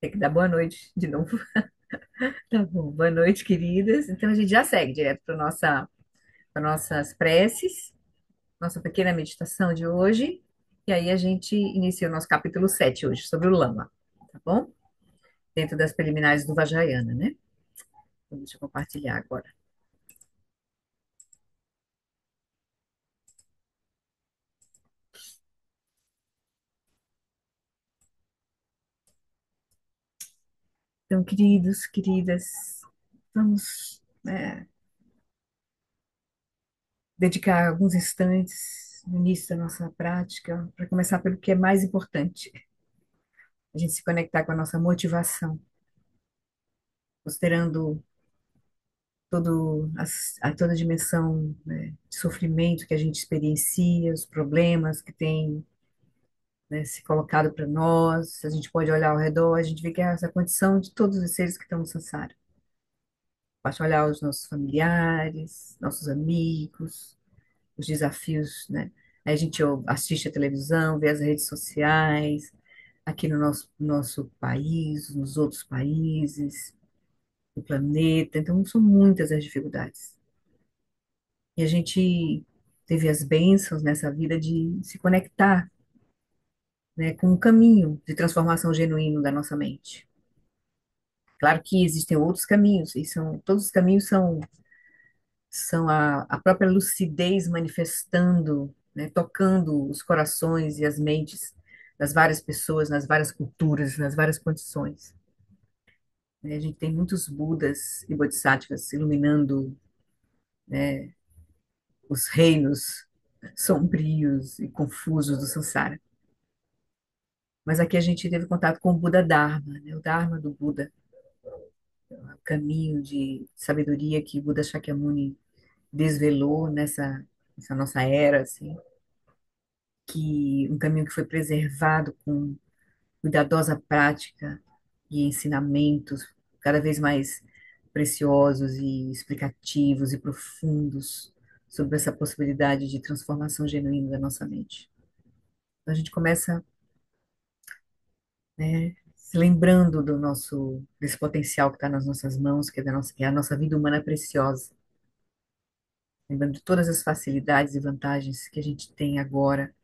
Tem que dar boa noite de novo. Tá bom. Boa noite, queridas. Então a gente já segue direto para nossas preces, nossa pequena meditação de hoje. E aí a gente inicia o nosso capítulo 7 hoje, sobre o Lama, tá bom? Dentro das preliminares do Vajrayana, né? Então, deixa eu compartilhar agora. Então, queridos, queridas, vamos, dedicar alguns instantes no início da nossa prática para começar pelo que é mais importante, a gente se conectar com a nossa motivação, considerando toda a dimensão, né, de sofrimento que a gente experiencia, os problemas que tem, né, se colocado para nós. A gente pode olhar ao redor, a gente vê que é essa condição de todos os seres que estão no samsara. Basta olhar os nossos familiares, nossos amigos, os desafios, né? Aí a gente assiste a televisão, vê as redes sociais, aqui no nosso país, nos outros países, no planeta. Então, são muitas as dificuldades. E a gente teve as bênçãos nessa vida de se conectar, né, com um caminho de transformação genuíno da nossa mente. Claro que existem outros caminhos, e todos os caminhos são a própria lucidez manifestando, né, tocando os corações e as mentes das várias pessoas, nas várias culturas, nas várias condições. Né? A gente tem muitos Budas e Bodhisattvas iluminando os reinos sombrios e confusos do samsara. Mas aqui a gente teve contato com o Buda Dharma, né? O Dharma do Buda, o caminho de sabedoria que Buda Shakyamuni desvelou nessa nossa era, assim, que um caminho que foi preservado com cuidadosa prática e ensinamentos cada vez mais preciosos e explicativos e profundos sobre essa possibilidade de transformação genuína da nossa mente. Então a gente começa, né, se lembrando desse potencial que está nas nossas mãos, que é a nossa vida humana preciosa, lembrando de todas as facilidades e vantagens que a gente tem agora,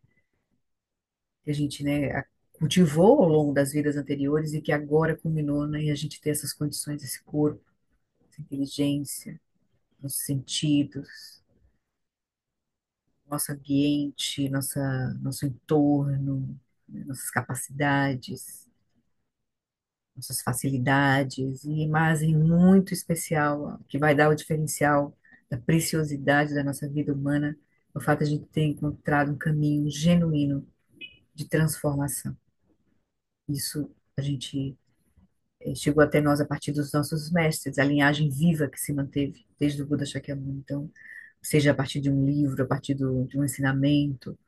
que a gente, né, cultivou ao longo das vidas anteriores e que agora culminou, né, e a gente ter essas condições, esse corpo, essa inteligência, nossos sentidos, nosso ambiente, nosso entorno, né, nossas capacidades, nossas facilidades, e mais em muito especial, ó, que vai dar o diferencial da preciosidade da nossa vida humana, o fato de a gente ter encontrado um caminho genuíno de transformação. Isso a gente chegou até nós a partir dos nossos mestres, a linhagem viva que se manteve desde o Buda Shakyamuni. Então, seja a partir de um livro, a partir de um ensinamento,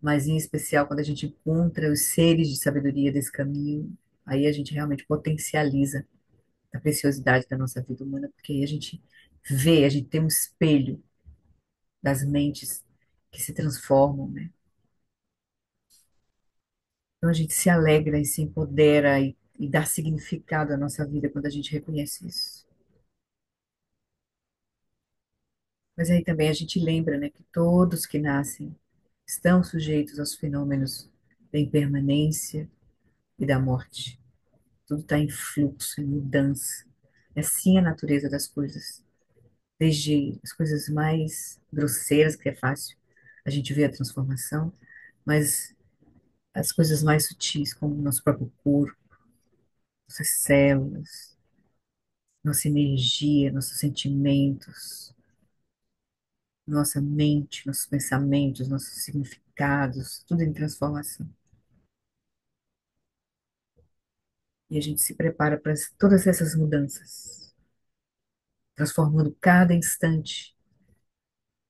mas em especial quando a gente encontra os seres de sabedoria desse caminho, aí a gente realmente potencializa a preciosidade da nossa vida humana, porque aí a gente vê, a gente tem um espelho das mentes que se transformam, né? Então a gente se alegra e se empodera e dá significado à nossa vida quando a gente reconhece isso. Mas aí também a gente lembra, né, que todos que nascem estão sujeitos aos fenômenos da impermanência e da morte. Tudo está em fluxo, em mudança. É assim a natureza das coisas. Desde as coisas mais grosseiras, que é fácil a gente ver a transformação, mas as coisas mais sutis, como o nosso próprio corpo, nossas células, nossa energia, nossos sentimentos, nossa mente, nossos pensamentos, nossos significados, tudo em transformação. E a gente se prepara para todas essas mudanças, transformando cada instante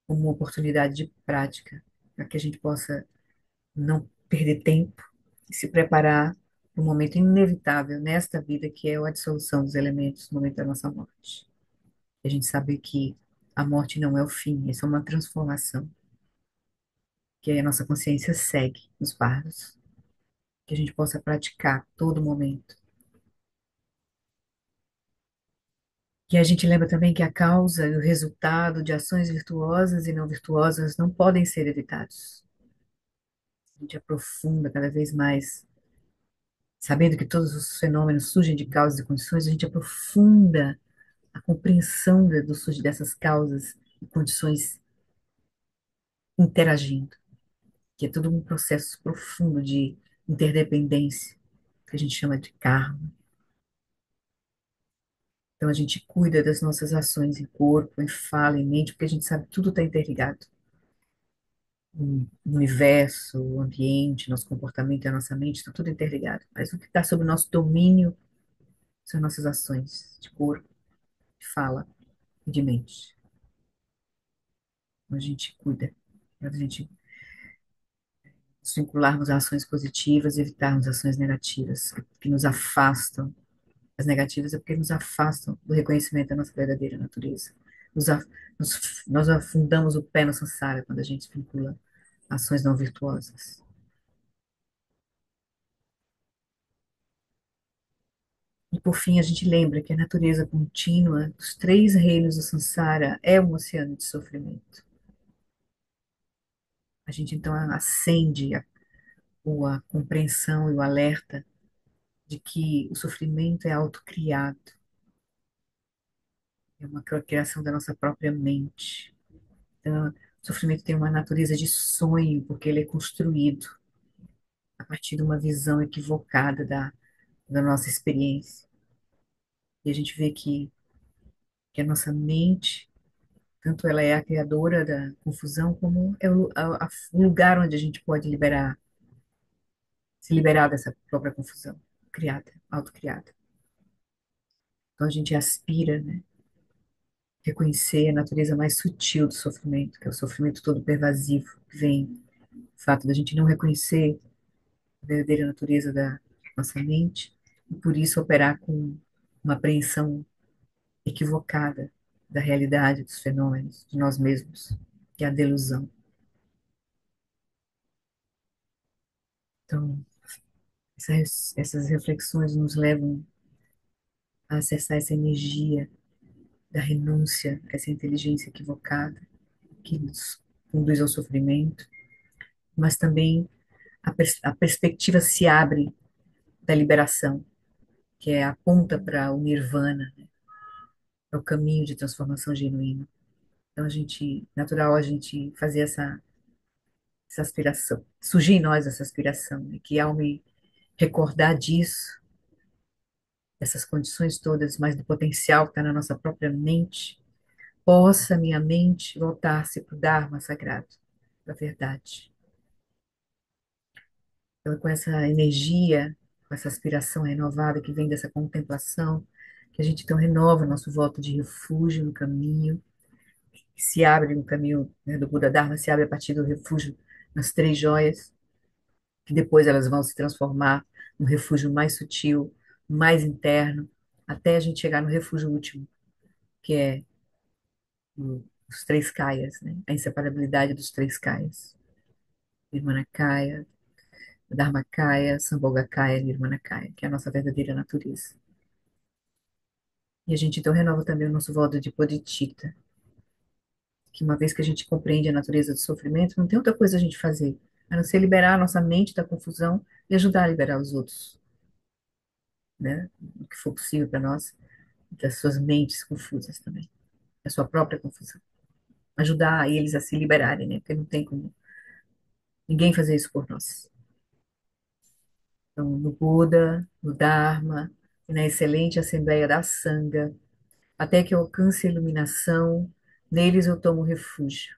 como uma oportunidade de prática, para que a gente possa não perder tempo e se preparar para o momento inevitável nesta vida, que é a dissolução dos elementos no momento da nossa morte. E a gente sabe que a morte não é o fim, é só uma transformação, que aí a nossa consciência segue os passos, que a gente possa praticar todo momento E a gente lembra também que a causa e o resultado de ações virtuosas e não virtuosas não podem ser evitados. A gente aprofunda cada vez mais, sabendo que todos os fenômenos surgem de causas e condições, a gente aprofunda a compreensão do surgir dessas causas e condições interagindo, que é todo um processo profundo de interdependência, que a gente chama de karma. Então a gente cuida das nossas ações em corpo, em fala, em mente, porque a gente sabe que tudo está interligado. O universo, o ambiente, nosso comportamento e a nossa mente, está tudo interligado. Mas o que está sob o nosso domínio são nossas ações de corpo, de fala e de mente. Então, a gente cuida, para a gente nos vincularmos a ações positivas e evitarmos ações negativas, que nos afastam. As negativas é porque nos afastam do reconhecimento da nossa verdadeira natureza. Nos, a- nós afundamos o pé no samsara quando a gente se vincula a ações não virtuosas. E por fim, a gente lembra que a natureza contínua dos três reinos do samsara é um oceano de sofrimento. A gente então acende a compreensão e o alerta de que o sofrimento é autocriado, é uma criação da nossa própria mente. Então, o sofrimento tem uma natureza de sonho, porque ele é construído a partir de uma visão equivocada da nossa experiência. E a gente vê que a nossa mente, tanto ela é a criadora da confusão, como é o lugar onde a gente pode se liberar dessa própria confusão criada, autocriada. Então a gente aspira, né, reconhecer a natureza mais sutil do sofrimento, que é o sofrimento todo pervasivo, que vem do fato da gente não reconhecer a verdadeira natureza da nossa mente, e por isso operar com uma apreensão equivocada da realidade, dos fenômenos, de nós mesmos, que é a delusão. Então, essas reflexões nos levam a acessar essa energia da renúncia, essa inteligência equivocada que nos conduz ao sofrimento, mas também a perspectiva se abre da liberação, que é a ponta para o nirvana, né? É o caminho de transformação genuína. Então, natural a gente fazer essa aspiração, surgir em nós essa aspiração, né? Que ao me recordar disso, dessas condições todas, mas do potencial que está na nossa própria mente, possa minha mente voltar-se para o Dharma sagrado, para a verdade. Então, com essa energia, com essa aspiração renovada que vem dessa contemplação, que a gente então renova nosso voto de refúgio no caminho, que se abre no caminho, né, do Buda Dharma, se abre a partir do refúgio nas três joias, que depois elas vão se transformar no refúgio mais sutil, mais interno, até a gente chegar no refúgio último, que é os três kayas, né? A inseparabilidade dos três kayas. Nirmanakaya, Dharmakaya, Sambhogakaya, Nirmanakaya, que é a nossa verdadeira natureza. E a gente então renova também o nosso voto de bodhicitta, que uma vez que a gente compreende a natureza do sofrimento, não tem outra coisa a gente fazer, a não ser liberar a nossa mente da confusão e ajudar a liberar os outros, né? O que for possível para nós, das suas mentes confusas também, da sua própria confusão. Ajudar eles a se liberarem, né? Porque não tem como ninguém fazer isso por nós. Então, no Buda, no Dharma e na excelente Assembleia da Sangha, até que eu alcance a iluminação, neles eu tomo refúgio,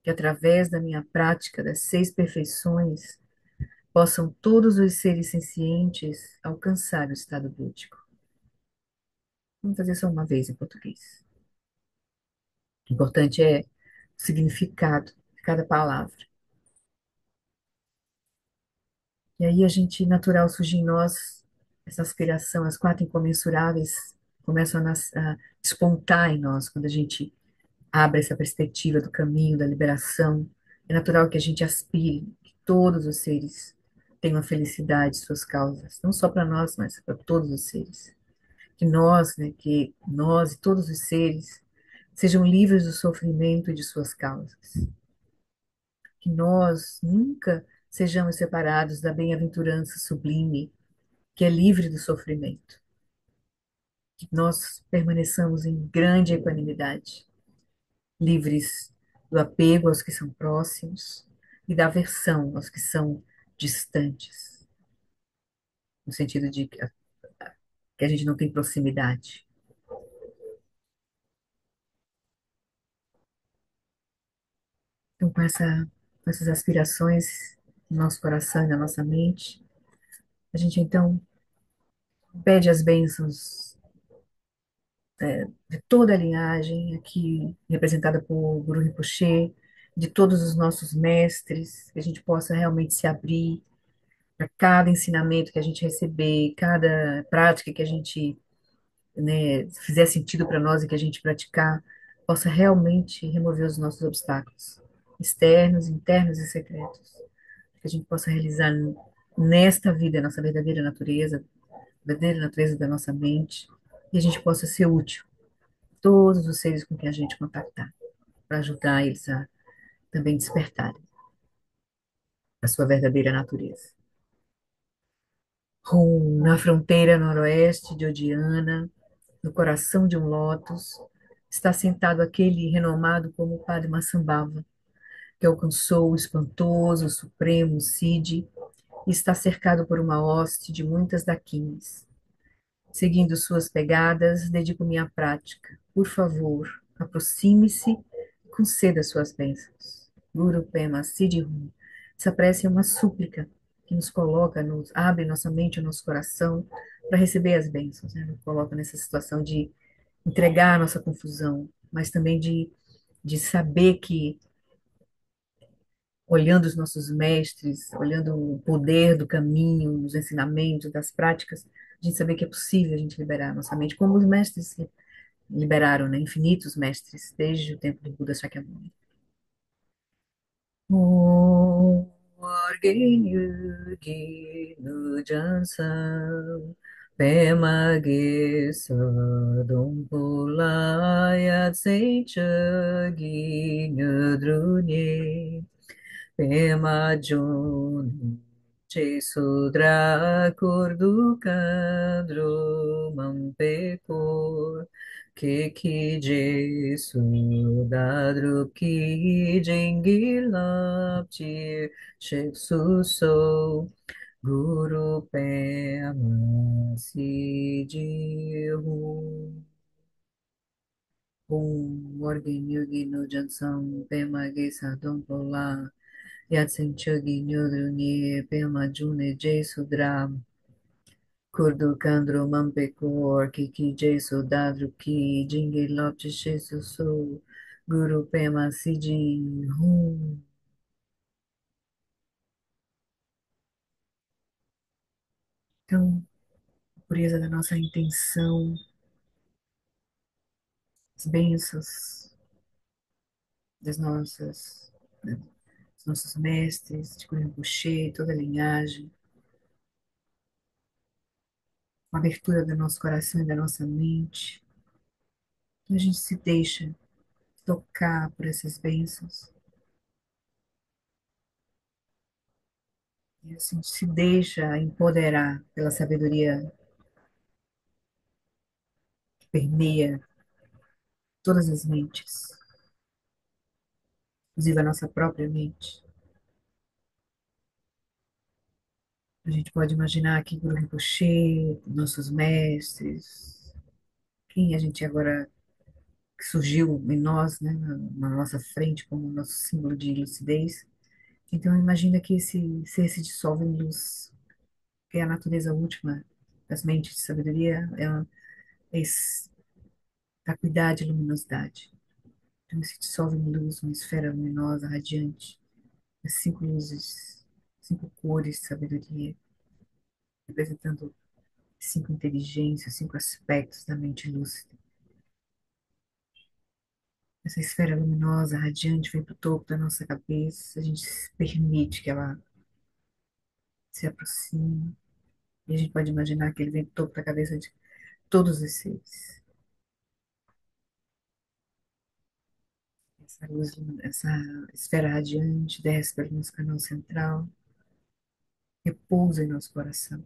que através da minha prática das seis perfeições possam todos os seres sencientes alcançar o estado búdico. Vamos fazer só uma vez em português. O importante é o significado de cada palavra. E aí a gente, natural, surge em nós essa aspiração, as quatro incomensuráveis começam a despontar em nós quando a gente abre essa perspectiva do caminho, da liberação. É natural que a gente aspire que todos os seres tenham a felicidade de suas causas, não só para nós, mas para todos os seres. que nós e todos os seres sejam livres do sofrimento e de suas causas. Que nós nunca sejamos separados da bem-aventurança sublime, que é livre do sofrimento. Que nós permaneçamos em grande equanimidade, livres do apego aos que são próximos e da aversão aos que são distantes, no sentido de que a gente não tem proximidade. Então, com essas aspirações no nosso coração e na nossa mente, a gente então pede as bênçãos de toda a linhagem aqui representada por Guru Rinpoche, de todos os nossos mestres, que a gente possa realmente se abrir para cada ensinamento que a gente receber, cada prática que a gente, né, fizer sentido para nós e que a gente praticar, possa realmente remover os nossos obstáculos, externos, internos e secretos, que a gente possa realizar nesta vida a nossa verdadeira natureza da nossa mente, e a gente possa ser útil a todos os seres com quem a gente contactar, para ajudar eles a também despertarem a sua verdadeira natureza. Na fronteira noroeste de Odiana, no coração de um lótus, está sentado aquele renomado como Padre Massambhava, que alcançou o espantoso, supremo Cid e está cercado por uma hoste de muitas daquines. Seguindo suas pegadas, dedico-me à prática. Por favor, aproxime-se e conceda suas bênçãos. Guru Pema Siddhi. Essa prece é uma súplica que nos coloca, nos abre nossa mente e nosso coração para receber as bênçãos, né? Nos coloca nessa situação de entregar a nossa confusão, mas também de saber que, olhando os nossos mestres, olhando o poder do caminho, dos ensinamentos, das práticas, a gente saber que é possível a gente liberar a nossa mente, como os mestres liberaram, né? Infinitos mestres, desde o tempo do Buda Shakyamuni. Om Orgenu Ginu Jansam Pema Ge Sadom Pulaya Seicha Ginu Drunye Pema Juni Sudra Kurdu Kandru Mampekor Keki Jesu Dadru Ki Jingilapti Sheksu So Guru Pema Sidi Morgen Yogi no Jansam Pema Gesa Dompola Yatsen Chogi Nyodrungi Pema June Jesudra Kurdu Kandro Mampeko Kiki Jesu Dadru Ki Jingi Lopti Shesu Su Guru Pema Sidi Hum. Então, a pureza da nossa intenção, as bênçãos das nossas, né, dos nossos mestres, de Rinpoche, toda a linhagem, a abertura do nosso coração e da nossa mente, a gente se deixa tocar por essas bênçãos. E assim, se deixa empoderar pela sabedoria que permeia todas as mentes, inclusive a nossa própria mente. A gente pode imaginar que Guru Rinpoche, nossos mestres, quem a gente agora que surgiu em nós, né, na nossa frente como nosso símbolo de lucidez. Então imagina que esse ser se dissolve em luz, que é a natureza última das mentes de sabedoria, é acuidade e luminosidade. Então se dissolve em luz, uma esfera luminosa, radiante, as cinco luzes, cinco cores de sabedoria, representando cinco inteligências, cinco aspectos da mente lúcida. Essa esfera luminosa, radiante, vem para o topo da nossa cabeça, a gente se permite que ela se aproxime, e a gente pode imaginar que ele vem para o topo da cabeça todos os seres. Essa luz, essa esfera radiante desce pelo nosso canal central, repousa em nosso coração.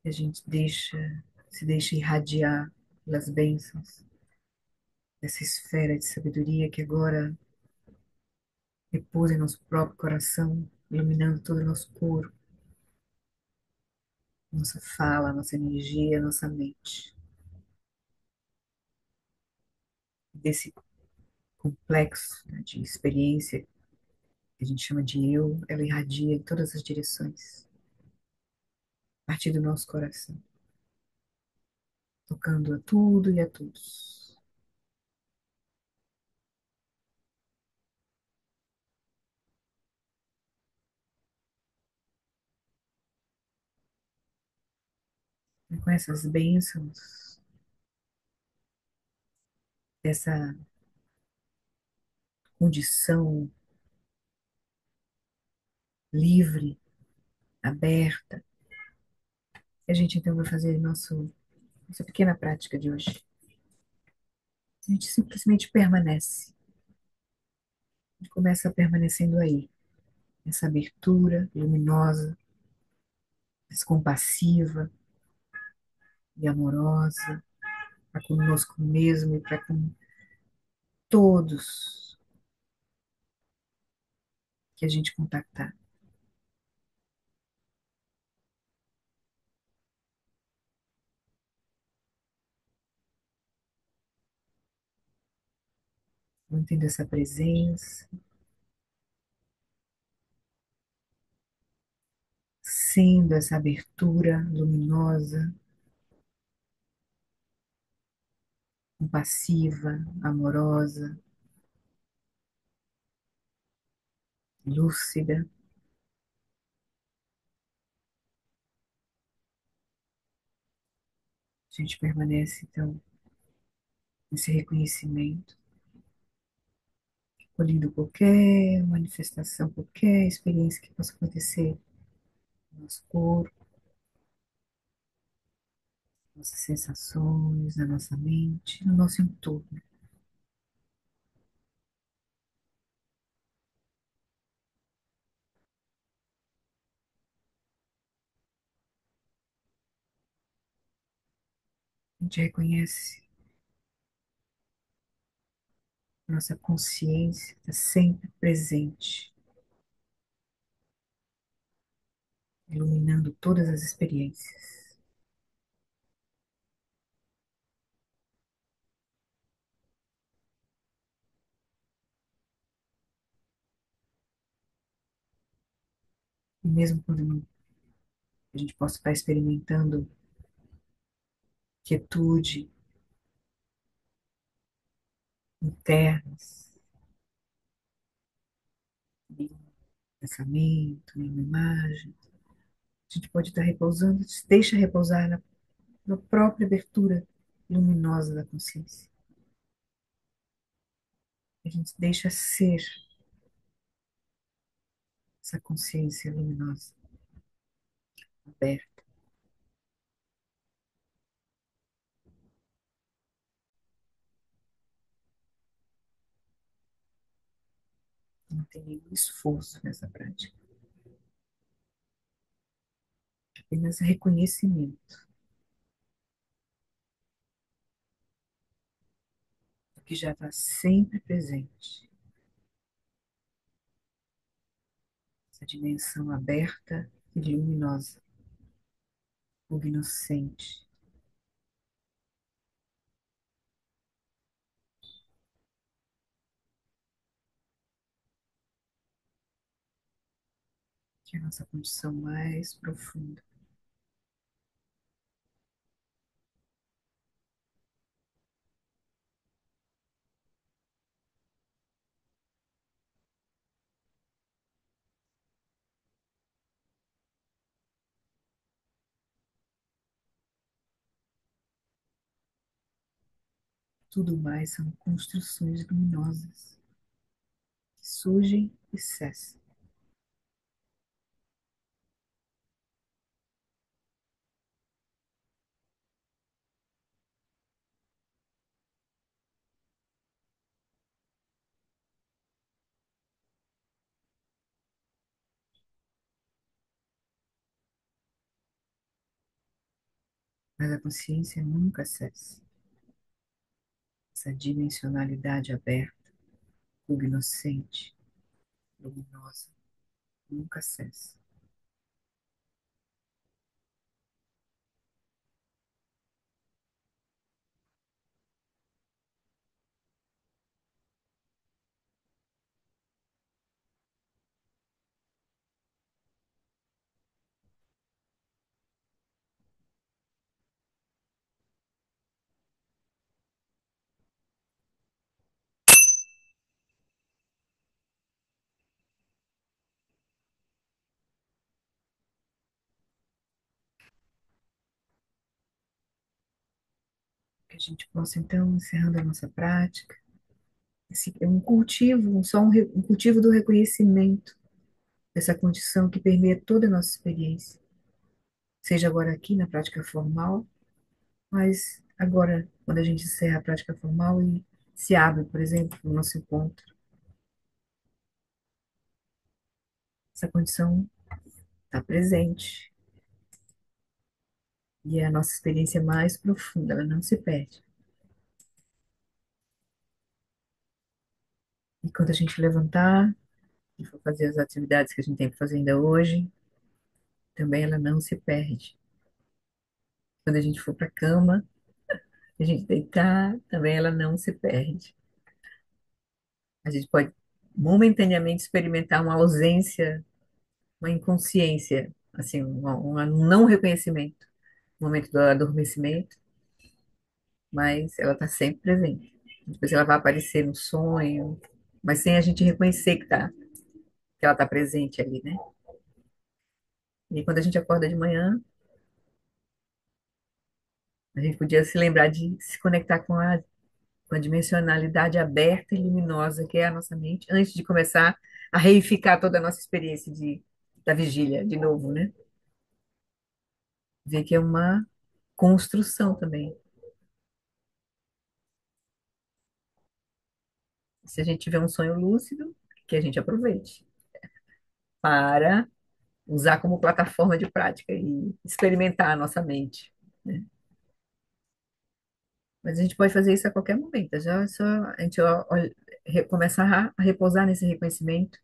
E a gente se deixa irradiar pelas bênçãos dessa esfera de sabedoria que agora repousa em nosso próprio coração, iluminando todo o nosso corpo, nossa fala, nossa energia, nossa mente. Desse complexo, né, de experiência que a gente chama de eu, ela irradia em todas as direções, a partir do nosso coração, tocando a tudo e a todos. E com essas bênçãos, dessa condição livre, aberta, a gente então vai fazer nossa pequena prática de hoje. A gente simplesmente permanece. A gente começa permanecendo aí, nessa abertura luminosa, mais compassiva e amorosa, para conosco mesmo e para com todos que a gente contactar. Mantendo essa presença, sendo essa abertura luminosa, compassiva, amorosa, lúcida. A gente permanece, então, nesse reconhecimento, colhendo qualquer manifestação, qualquer experiência que possa acontecer no nosso corpo, nossas sensações, na nossa mente, no nosso entorno. A gente reconhece a nossa consciência está sempre presente, iluminando todas as experiências. E mesmo quando a gente possa estar experimentando quietude internas, nenhum pensamento, nenhuma imagem, a gente pode estar repousando, se deixa repousar na própria abertura luminosa da consciência. A gente deixa ser essa consciência luminosa, aberta. Não tem nenhum esforço nessa prática, apenas reconhecimento do que já está sempre presente, essa dimensão aberta e luminosa, inocente, que é a nossa condição mais profunda. Tudo mais são construções luminosas que surgem e cessam. Mas a consciência nunca cessa. Essa dimensionalidade aberta, inocente, luminosa, nunca cessa. Que a gente possa, então, encerrando a nossa prática, esse é um cultivo, um cultivo do reconhecimento dessa condição que permeia toda a nossa experiência, seja agora aqui na prática formal, mas agora, quando a gente encerra a prática formal e se abre, por exemplo, o nosso encontro, essa condição está presente e é a nossa experiência mais profunda, ela não se perde. E quando a gente levantar e for fazer as atividades que a gente tem que fazer ainda hoje, também ela não se perde. Quando a gente for para a cama, a gente deitar, também ela não se perde. A gente pode momentaneamente experimentar uma ausência, uma inconsciência, assim, um não reconhecimento no momento do adormecimento, mas ela está sempre presente. Depois ela vai aparecer no sonho, mas sem a gente reconhecer que ela está presente ali, né? E quando a gente acorda de manhã, a gente podia se lembrar de se conectar com a dimensionalidade aberta e luminosa que é a nossa mente, antes de começar a reificar toda a nossa experiência da vigília, de novo, né? Ver que é uma construção também. Se a gente tiver um sonho lúcido, que a gente aproveite para usar como plataforma de prática e experimentar a nossa mente, né? Mas a gente pode fazer isso a qualquer momento, já só a gente começar a repousar nesse reconhecimento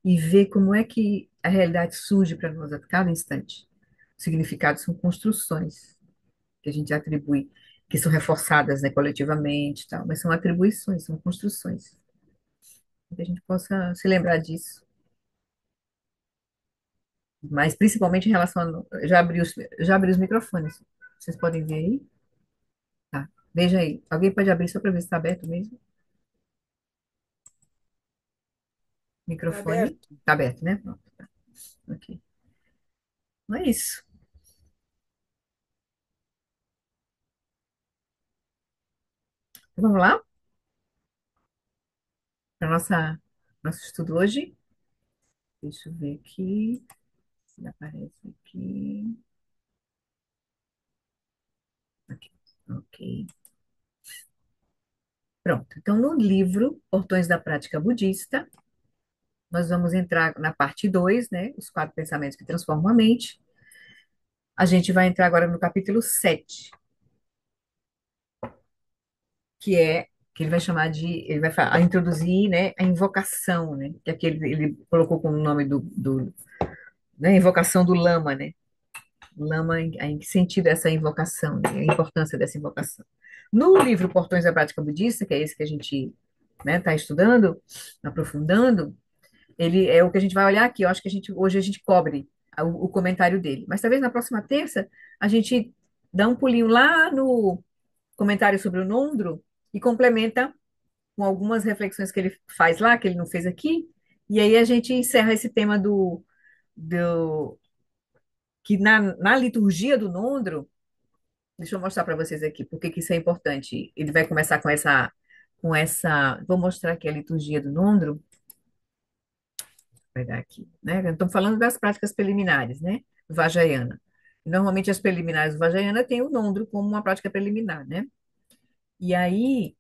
e ver como é que a realidade surge para nós a cada instante. Os significados são construções que a gente atribui, que são reforçadas, né, coletivamente, e tal, mas são atribuições, são construções. Que a gente possa se lembrar disso, mas principalmente em relação a, já abri os microfones. Vocês podem ver aí? Tá. Veja aí. Alguém pode abrir só para ver se está aberto mesmo? Tá Microfone. aberto. Está aberto, né? Pronto. Ok. Não é isso. Então, vamos lá para nosso estudo hoje. Deixa eu ver aqui. Se aparece aqui. Aqui. Ok. Pronto. Então, no livro Portões da Prática Budista, nós vamos entrar na parte 2, né? Os quatro pensamentos que transformam a mente. A gente vai entrar agora no capítulo 7, que é que ele vai chamar de, ele vai introduzir, né, a invocação, né? Que aqui ele colocou como nome né, invocação do lama, né? Lama, em que sentido é essa invocação, né? A importância dessa invocação. No livro Portões da Prática Budista, que é esse que a gente, né, está estudando, aprofundando, ele é o que a gente vai olhar aqui. Eu acho que hoje a gente cobre o comentário dele. Mas talvez na próxima terça a gente dá um pulinho lá no comentário sobre o Nondro e complementa com algumas reflexões que ele faz lá, que ele não fez aqui. E aí a gente encerra esse tema do que na liturgia do Nondro, deixa eu mostrar para vocês aqui por que isso é importante. Ele vai começar vou mostrar aqui a liturgia do Nondro, vai dar aqui, né? Estamos falando das práticas preliminares, né? Vajrayana. Normalmente as preliminares do Vajrayana têm o Nondro como uma prática preliminar, né? E aí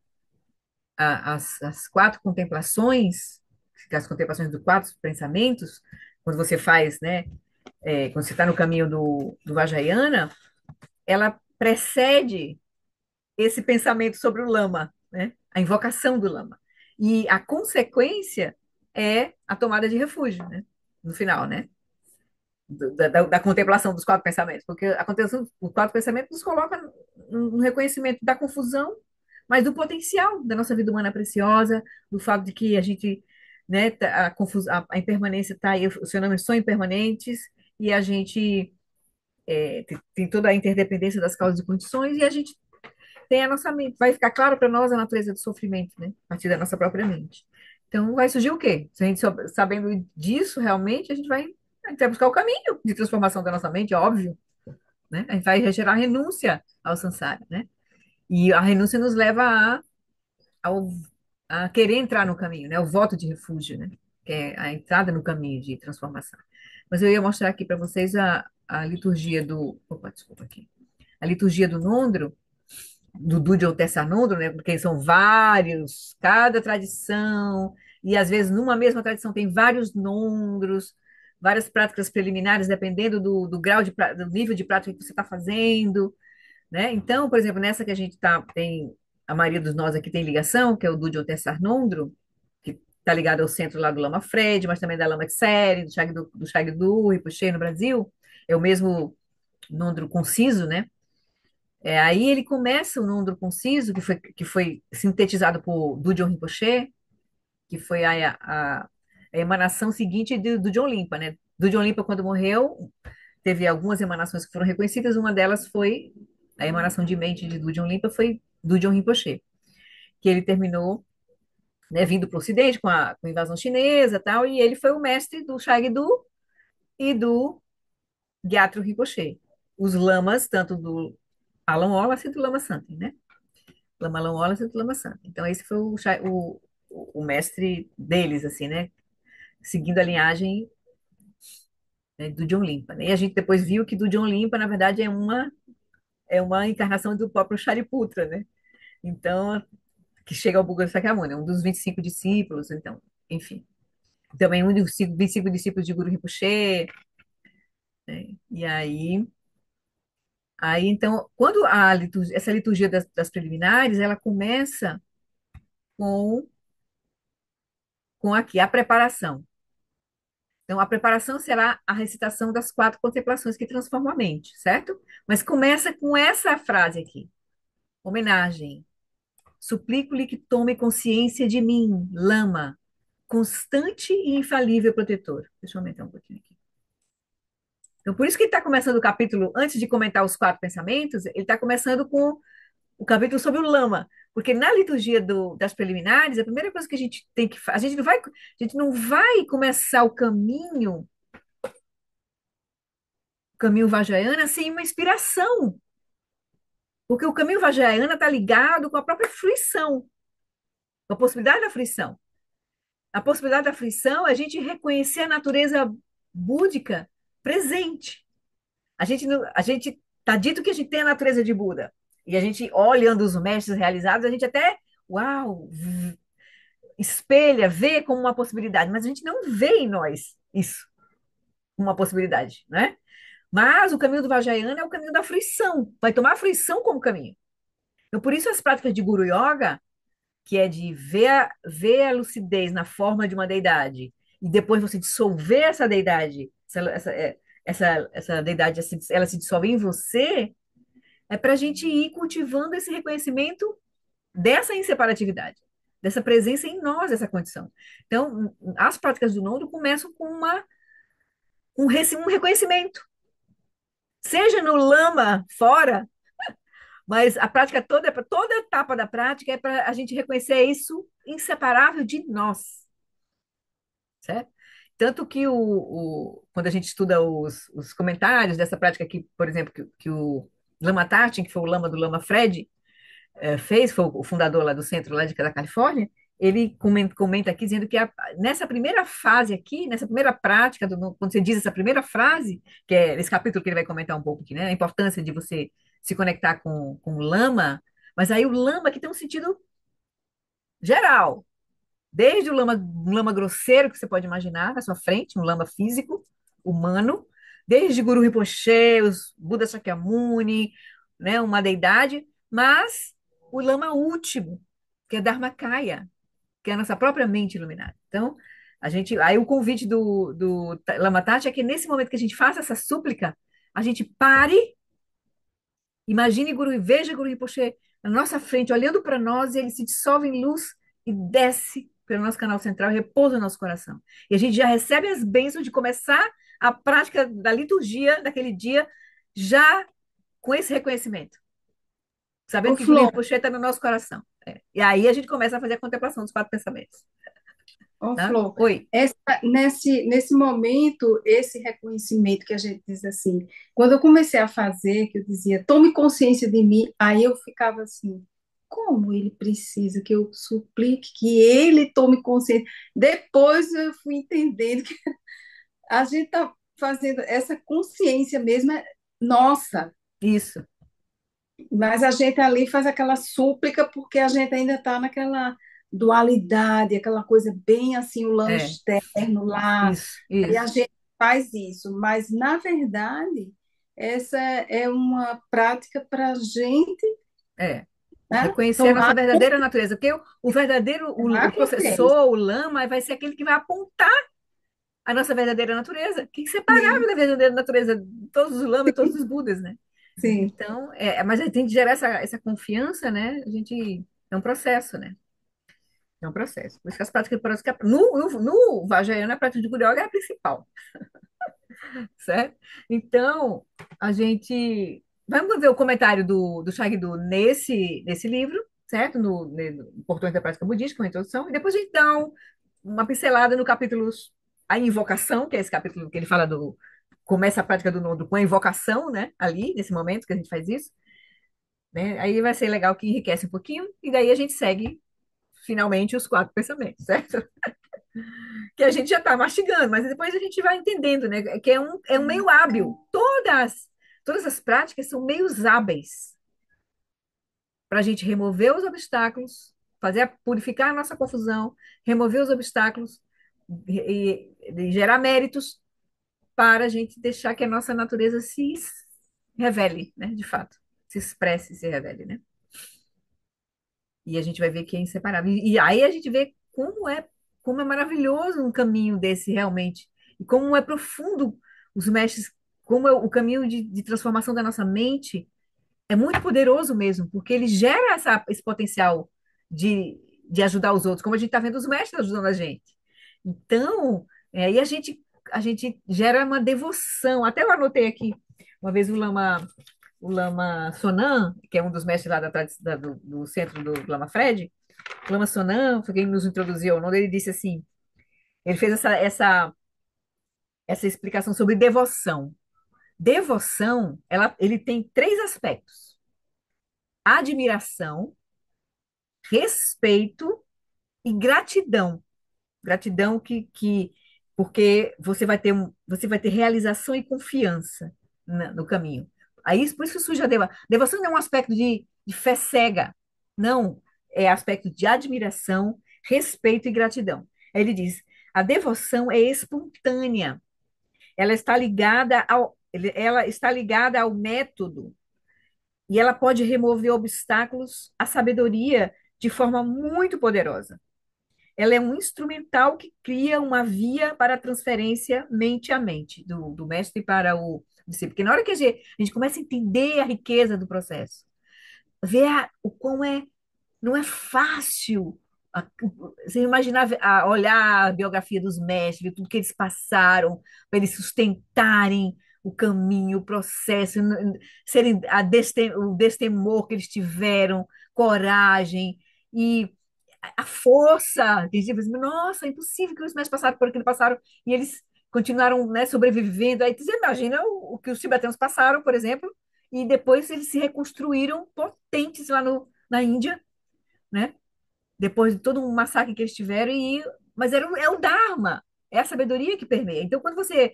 as quatro contemplações, as contemplações dos quatro pensamentos, quando você faz, né? Quando você está no caminho do Vajrayana, ela precede esse pensamento sobre o lama, né? A invocação do lama. E a consequência é a tomada de refúgio, né? No final, né? Da contemplação dos quatro pensamentos, porque a contemplação dos quatro pensamentos nos coloca no reconhecimento da confusão, mas do potencial da nossa vida humana preciosa, do fato de que a gente, né, a impermanência está aí, os fenômenos são impermanentes, e a gente tem toda a interdependência das causas e condições, e a gente tem a nossa mente, vai ficar claro para nós a natureza do sofrimento, né, a partir da nossa própria mente. Então, vai surgir o quê? Se a gente sabendo disso realmente, a gente vai buscar o caminho de transformação da nossa mente, óbvio, né? A gente vai gerar renúncia ao samsara, né? E a renúncia nos leva ao, a querer entrar no caminho, né? O voto de refúgio, né? Que é a entrada no caminho de transformação. Mas eu ia mostrar aqui para vocês a liturgia do. Opa, desculpa aqui. A liturgia do Nondro, do Dudjom Tessanondro, né? Porque são vários, cada tradição, e às vezes numa mesma tradição tem vários nondros, várias práticas preliminares, dependendo do grau do nível de prática que você está fazendo, né? Então, por exemplo, nessa que a gente tem, a maioria dos nós aqui tem ligação, que é o Dudjom Tessanondro, que está ligado ao centro lá do Lama Fred, mas também da Lama Tseri, do Shagdu, Rinpoche no Brasil, é o mesmo nondro conciso, né? Aí ele começa o Nondro Conciso, que foi sintetizado por Dudjom Rinpoche, que foi a emanação seguinte do John Limpa, né? Do John Limpa, quando morreu, teve algumas emanações que foram reconhecidas, uma delas foi a emanação de mente de Dudjom Limpa, foi Dudjom Rinpoche, que ele terminou, né, vindo para o Ocidente com a invasão chinesa e tal, e ele foi o mestre do Shagdu e do Gyatro Rinpoche, os lamas, tanto do Alan Wallace e do Lama Santen, né? Lama Wallace e do Lama Santa. Então, esse foi o mestre deles, assim, né? Seguindo a linhagem, né, do John Limpa, né? E a gente depois viu que do John Limpa, na verdade, é uma encarnação do próprio Shariputra, né? Então, que chega ao Buda Sakyamuni, um dos 25 discípulos, então, enfim. Também um dos 25 discípulos de Guru Rinpoche, né? E aí, então, quando essa liturgia das preliminares, ela começa com, com aqui, a preparação. Então, a preparação será a recitação das quatro contemplações que transformam a mente, certo? Mas começa com essa frase aqui: homenagem. Suplico-lhe que tome consciência de mim, Lama, constante e infalível protetor. Deixa eu aumentar um pouquinho aqui. Então, por isso que ele está começando o capítulo, antes de comentar os quatro pensamentos, ele está começando com o capítulo sobre o Lama. Porque na liturgia das preliminares, a primeira coisa que a gente tem que fazer, a gente não vai começar o caminho Vajrayana sem uma inspiração, porque o caminho Vajrayana está ligado com a própria fruição, com a possibilidade da fruição. A possibilidade da fruição é a gente reconhecer a natureza búdica presente. A gente está dito que a gente tem a natureza de Buda, e a gente, olhando os mestres realizados, a gente até, uau, espelha, vê como uma possibilidade, mas a gente não vê em nós isso como uma possibilidade, né? Mas o caminho do Vajrayana é o caminho da fruição, vai tomar a fruição como caminho. Então, por isso as práticas de Guru Yoga, que é de ver a lucidez na forma de uma deidade, e depois você dissolver essa deidade, essa deidade, ela se dissolve em você, é para a gente ir cultivando esse reconhecimento dessa inseparatividade, dessa presença em nós, essa condição. Então, as práticas do Nondo começam com um reconhecimento, seja no lama fora. Mas a prática toda etapa da prática é para a gente reconhecer isso inseparável de nós, certo? Tanto que quando a gente estuda os comentários dessa prática aqui, por exemplo, que o Lama Tartin, que foi o lama do Lama Fred, fez, foi o fundador lá do centro lá da Califórnia, ele comenta aqui dizendo que nessa primeira fase aqui, nessa primeira prática, quando você diz essa primeira frase, que é esse capítulo que ele vai comentar um pouco aqui, né? A importância de você se conectar com o lama, mas aí o lama que tem um sentido geral, desde o lama grosseiro que você pode imaginar na sua frente, um lama físico, humano, desde Guru Rinpoche, os Buda Shakyamuni, né, uma deidade, mas o lama último, que é Dharmakaya, que é a nossa própria mente iluminada. Então, aí o convite do Lama Tati é que nesse momento que a gente faça essa súplica, a gente pare, imagine Guru, veja Guru Rinpoche na nossa frente, olhando para nós, e ele se dissolve em luz e desce pelo nosso canal central e repousa no nosso coração. E a gente já recebe as bênçãos de começar a prática da liturgia daquele dia, já com esse reconhecimento, Ô, sabendo que Guru Flor, Rinpoche está no nosso coração. É. E aí a gente começa a fazer a contemplação dos quatro pensamentos. ô, Tá? Flor, Oi. nesse momento, esse reconhecimento que a gente diz assim, quando eu comecei a fazer, que eu dizia, tome consciência de mim, aí eu ficava assim, como ele precisa que eu suplique que ele tome consciência? Depois eu fui entendendo que a gente está fazendo essa consciência mesmo, nossa, Isso, mas a gente ali faz aquela súplica porque a gente ainda está naquela dualidade, aquela coisa bem assim, o lama é, externo lá, isso, e a isso, gente faz isso, mas na verdade essa é uma prática para a gente, é. né, Reconhecer a nossa tomar, verdadeira natureza, porque o verdadeiro, o tomar consciência. professor, o lama, vai ser aquele que vai apontar a nossa verdadeira natureza, que é inseparável Sim, da verdadeira natureza de todos os lamas e todos os budas, né? sim. Então, mas a gente tem que gerar essa confiança, né? A gente, é um processo, né? É um processo. Por isso que as práticas, parece que no Vajrayana, a prática de Guru Yoga é a principal. Certo? Então, a gente. Vamos ver o comentário do Shagdu nesse livro, certo? No Portões da Prática Budista, uma introdução, e depois a gente dá uma pincelada no capítulo A Invocação, que é esse capítulo que ele fala do. Começa a prática do Nodo com a invocação, né? Ali, nesse momento que a gente faz isso, né? Aí vai ser legal que enriquece um pouquinho, e daí a gente segue finalmente os quatro pensamentos, certo? Que a gente já está mastigando, mas depois a gente vai entendendo, né? Que é um meio hábil. Todas as práticas são meios hábeis para a gente remover os obstáculos, purificar a nossa confusão, remover os obstáculos e gerar méritos para a gente deixar que a nossa natureza se revele, né? De fato, se expresse, se revele, né? E a gente vai ver que é inseparável. E aí a gente vê como é maravilhoso um caminho desse realmente. E como é profundo os mestres, como é o caminho de transformação da nossa mente é muito poderoso mesmo, porque ele gera esse potencial de ajudar os outros, como a gente está vendo os mestres ajudando a gente. Então, aí a gente gera uma devoção. Até eu anotei aqui, uma vez o Lama Sonan, que é um dos mestres lá do centro do Lama Fred, o Lama Sonan, foi quem nos introduziu ao nome, ele disse assim, ele fez essa explicação sobre devoção. Devoção, ele tem três aspectos: admiração, respeito e gratidão. Gratidão porque você vai ter realização e confiança no caminho. Aí, por isso que surge a devoção. Devoção não é um aspecto de fé cega. Não, é aspecto de admiração, respeito e gratidão. Aí ele diz: a devoção é espontânea. Ela está ligada ao método e ela pode remover obstáculos à sabedoria de forma muito poderosa. Ela é um instrumental que cria uma via para a transferência mente a mente, do mestre para o discípulo. Porque na hora que a gente começa a entender a riqueza do processo, ver o quão não é fácil. Você imaginar, olhar a biografia dos mestres, ver tudo que eles passaram, para eles sustentarem o caminho, o processo, serem o destemor que eles tiveram, coragem e a força. Tem gente que diz, nossa, é impossível que os mestres passaram por aquilo, passaram, e eles continuaram, né, sobrevivendo. Aí você imagina o que os tibetanos passaram, por exemplo, e depois eles se reconstruíram potentes lá na Índia, né? Depois de todo um massacre que eles tiveram, mas é o Dharma, é a sabedoria que permeia. Então, quando você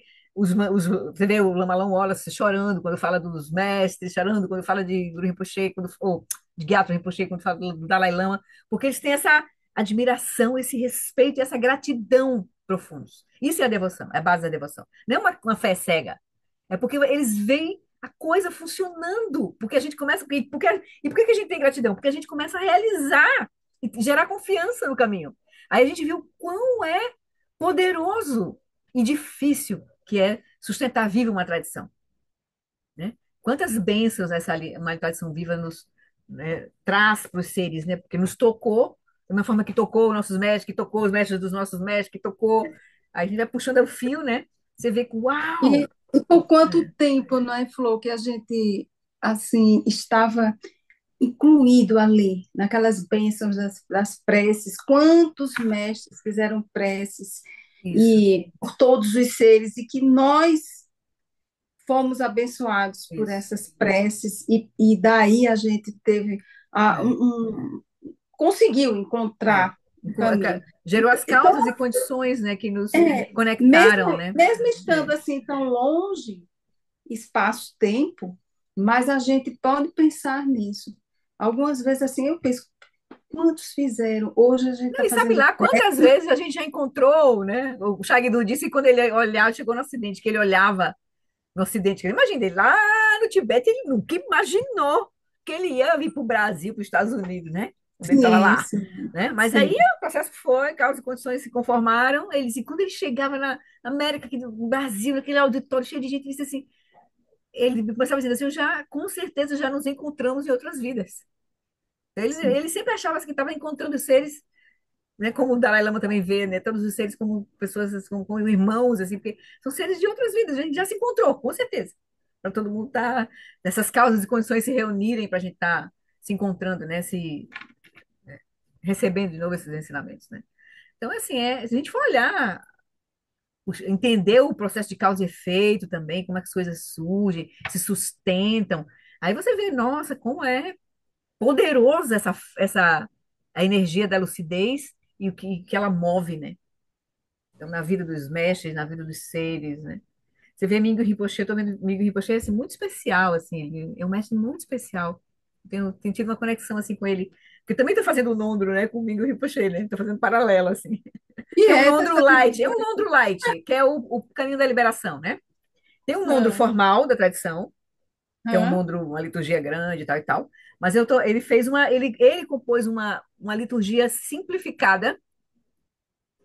vê o Lama Wallace chorando quando fala dos mestres, chorando quando fala de Guru Rinpoche, ou de Gyatro Rinpoche, quando fala do Dalai Lama, porque eles têm essa admiração, esse respeito e essa gratidão profundos. Isso é a devoção, é a base da devoção. Não é uma fé cega, é porque eles veem a coisa funcionando, porque a gente começa, e por que que a gente tem gratidão? Porque a gente começa a realizar e gerar confiança no caminho. Aí a gente viu quão é poderoso e difícil que é sustentar viva uma tradição, né? Quantas bênçãos uma tradição viva nos, né, traz para os seres, né? Porque nos tocou, da mesma forma que tocou os nossos mestres, que tocou os mestres dos nossos mestres, que tocou, a gente vai puxando o fio, né? Você vê que, E, uau! e por quanto tempo, não é, Flor, que a gente assim estava incluído ali, naquelas bênçãos das preces, quantos mestres fizeram preces Isso, e por todos os seres, e que nós fomos abençoados por isso. essas preces, e daí a gente teve É, conseguiu é. encontrar um caminho. Gerou Então, as causas e condições, né, que nos mesmo, conectaram, né? mesmo estando É. assim tão longe, espaço-tempo, mas a gente pode pensar nisso. Algumas vezes assim eu penso, quantos fizeram? Hoje a gente Não, está e sabe fazendo lá quantas vezes a gente já encontrou, né? O Shagdu disse que quando ele olhava, chegou no Ocidente, que ele olhava no Ocidente, imagina, ele lá no Tibete, ele nunca imaginou que ele ia vir para o Brasil, para os Estados Unidos, né? Quando ele estava sim, lá, sim, né? Mas aí sim. o processo foi, causas e condições se conformaram, e quando ele chegava na América, aqui no Brasil, naquele auditório cheio de gente, ele disse assim, ele começava dizendo assim, com certeza já nos encontramos em outras vidas. Sim. Ele sempre achava assim, que estava encontrando seres, né, como o Dalai Lama também vê, né, todos os seres como pessoas, assim, como irmãos, assim, porque são seres de outras vidas, a gente já se encontrou, com certeza. Para todo mundo estar nessas causas e condições se reunirem para a gente estar se encontrando, né, se recebendo de novo esses ensinamentos, né? Então, assim, se a gente for olhar, entender o processo de causa e efeito também, como é que as coisas surgem, se sustentam, aí você vê, nossa, como é poderosa a energia da lucidez e o que ela move, né? Então, na vida dos mestres, na vida dos seres, né? Você vê Mingyur Rinpoche, eu tô vendo Mingyur Rinpoche assim, muito especial, assim, ele é um mestre muito especial. Tenho tido uma conexão, assim, com ele, porque também estou fazendo o Nondro, né, com o Mingyur Rinpoche, né? Estou fazendo paralelo, assim. E Tem um é Nondro dessa Light, é um Nondro Light, que é o caminho da liberação, né? Tem um Nondro ah, formal da tradição, que é um ah. Nondro, uma liturgia grande e tal, mas ele compôs uma liturgia simplificada,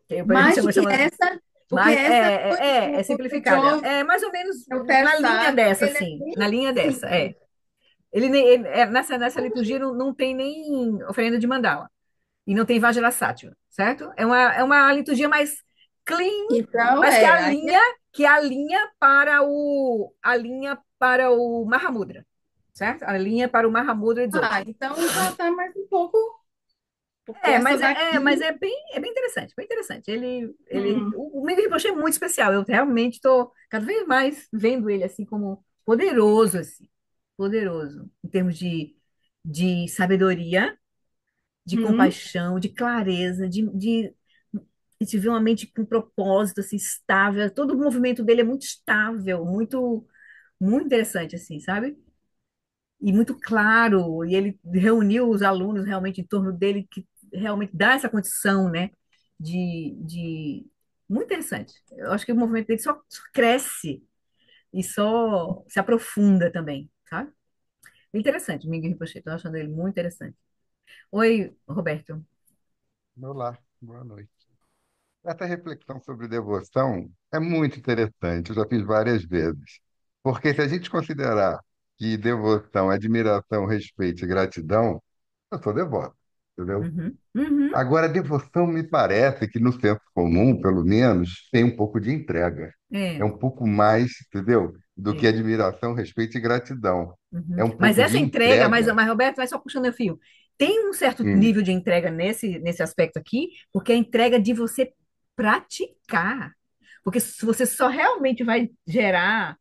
que a gente Mais do que chama essa, porque mas essa foi é o simplificada. John, É mais ou menos o na linha Persat, dessa, ele é assim. Na bem linha dessa, simples. é. Nessa liturgia não tem nem oferenda de mandala. E não tem Vajrasattva, certo? É uma liturgia mais clean, Então, mas aí, que alinha para o Mahamudra, certo? A linha para o Mahamudra Dzogchen, então já né? está mais um pouco, porque É, essa mas daqui, é bem interessante, bem interessante. hum, O Mengo Rinpoche é muito especial. Eu realmente estou cada vez mais vendo ele assim como poderoso, assim, poderoso em termos de sabedoria, de hum, compaixão, de clareza, de ver uma mente com propósito, assim, estável. Todo o movimento dele é muito estável, muito, muito interessante, assim, sabe? E muito claro, e ele reuniu os alunos realmente em torno dele, que realmente dá essa condição, né, muito interessante. Eu acho que o movimento dele só cresce e só se aprofunda também, sabe? Interessante, Miguel Rinpoche, estou achando ele muito interessante. Oi, Roberto. Olá, boa noite. Essa reflexão sobre devoção é muito interessante, eu já fiz várias vezes. Porque se a gente considerar que devoção é admiração, respeito e gratidão, eu sou devoto, entendeu? Uhum, uhum, Agora, devoção me parece que no senso comum, pelo menos, tem um pouco de entrega. É é, um pouco mais, entendeu? Do que é. admiração, respeito e gratidão. Uhum. É um Mas pouco de essa entrega, entrega. Roberto, vai só puxando o fio. Tem um certo Hum, nível de entrega nesse aspecto aqui, porque é a entrega de você praticar. Porque se você só realmente vai gerar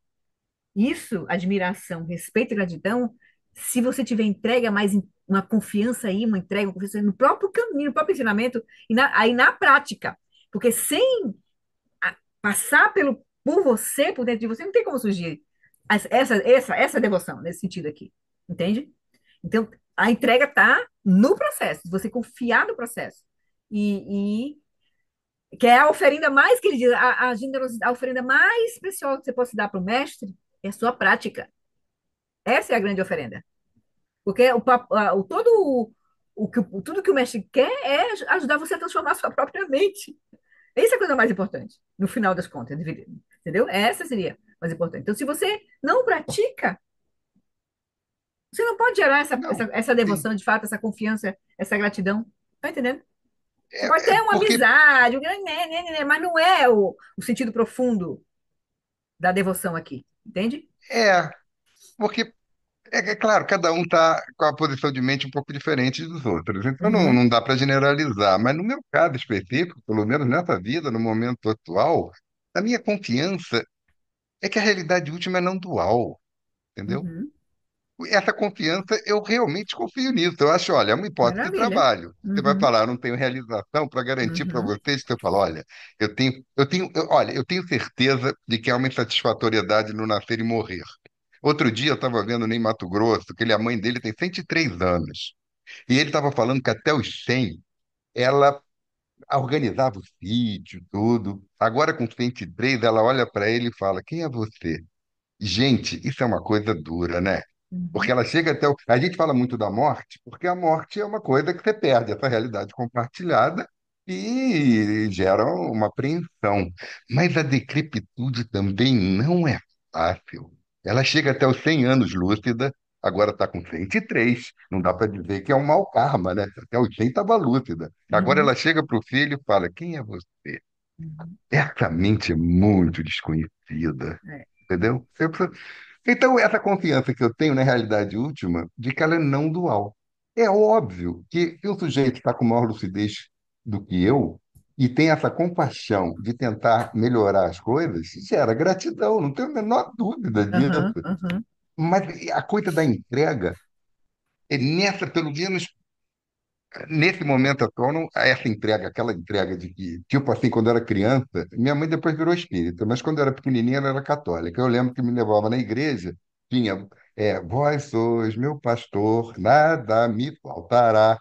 isso, admiração, respeito e gratidão, se você tiver entrega, mais uma confiança aí, uma entrega, uma confiança no próprio caminho, no próprio ensinamento, e aí na prática. Porque sem passar por você, por dentro de você, não tem como surgir essa devoção, nesse sentido aqui. Entende? Então, a entrega está no processo, você confiar no processo. Que é a oferenda mais que ele diz, a generosidade, a oferenda mais preciosa que você pode dar para o mestre é a sua prática. Essa é a grande oferenda. Porque tudo que o mestre quer é ajudar você a transformar a sua própria mente. Essa é a coisa mais importante, no final das contas, entendeu? Essa seria mais importante. Então, se você não pratica, você não pode gerar Não, essa sim. devoção, de fato, essa confiança, essa gratidão. Tá entendendo? Você pode É ter uma porque amizade, mas não é o sentido profundo da devoção aqui, entende? é porque é claro, cada um está com a posição de mente um pouco diferente dos outros. Então Uhum, não dá para generalizar. Mas no meu caso específico, pelo menos nessa vida, no momento atual, a minha confiança é que a realidade última é não dual, entendeu? uhum. Essa confiança, eu realmente confio nisso. Eu acho, olha, é uma hipótese de Maravilha. trabalho. Você vai Uhum, falar, eu não tenho realização para garantir para uhum, vocês. Você fala, olha, olha, eu tenho certeza de que há uma insatisfatoriedade no nascer e morrer. Outro dia eu estava vendo nem Mato Grosso, que a mãe dele tem 103 anos. E ele estava falando que até os 100 ela organizava o sítio, tudo. Agora com 103 ela olha para ele e fala: Quem é você? Gente, isso é uma coisa dura, né? Porque uhum, ela chega até o... A gente fala muito da morte, porque a morte é uma coisa que você perde, essa realidade compartilhada, e gera uma apreensão. Mas a decrepitude também não é fácil. Ela chega até os 100 anos lúcida, agora está com 103. Não dá para dizer que é um mau karma, né? Até os 100 estava lúcida. Agora uhum, ela chega para o filho e fala: Quem é você? uhum. Essa mente é muito desconhecida, É. entendeu? Então, essa confiança que eu tenho na realidade última, de que ela é não dual. É óbvio que se o sujeito está com maior lucidez do que eu, e tem essa compaixão de tentar melhorar as coisas, gera gratidão, não tenho a menor dúvida disso. Aham, aham, Mas a coisa da entrega, é nessa, pelo menos nesse momento atual, essa entrega, aquela entrega de que, tipo assim, quando eu era criança, minha mãe depois virou espírita, mas quando eu era pequenininha ela era católica. Eu lembro que me levava na igreja, tinha, vós sois meu pastor, nada me faltará.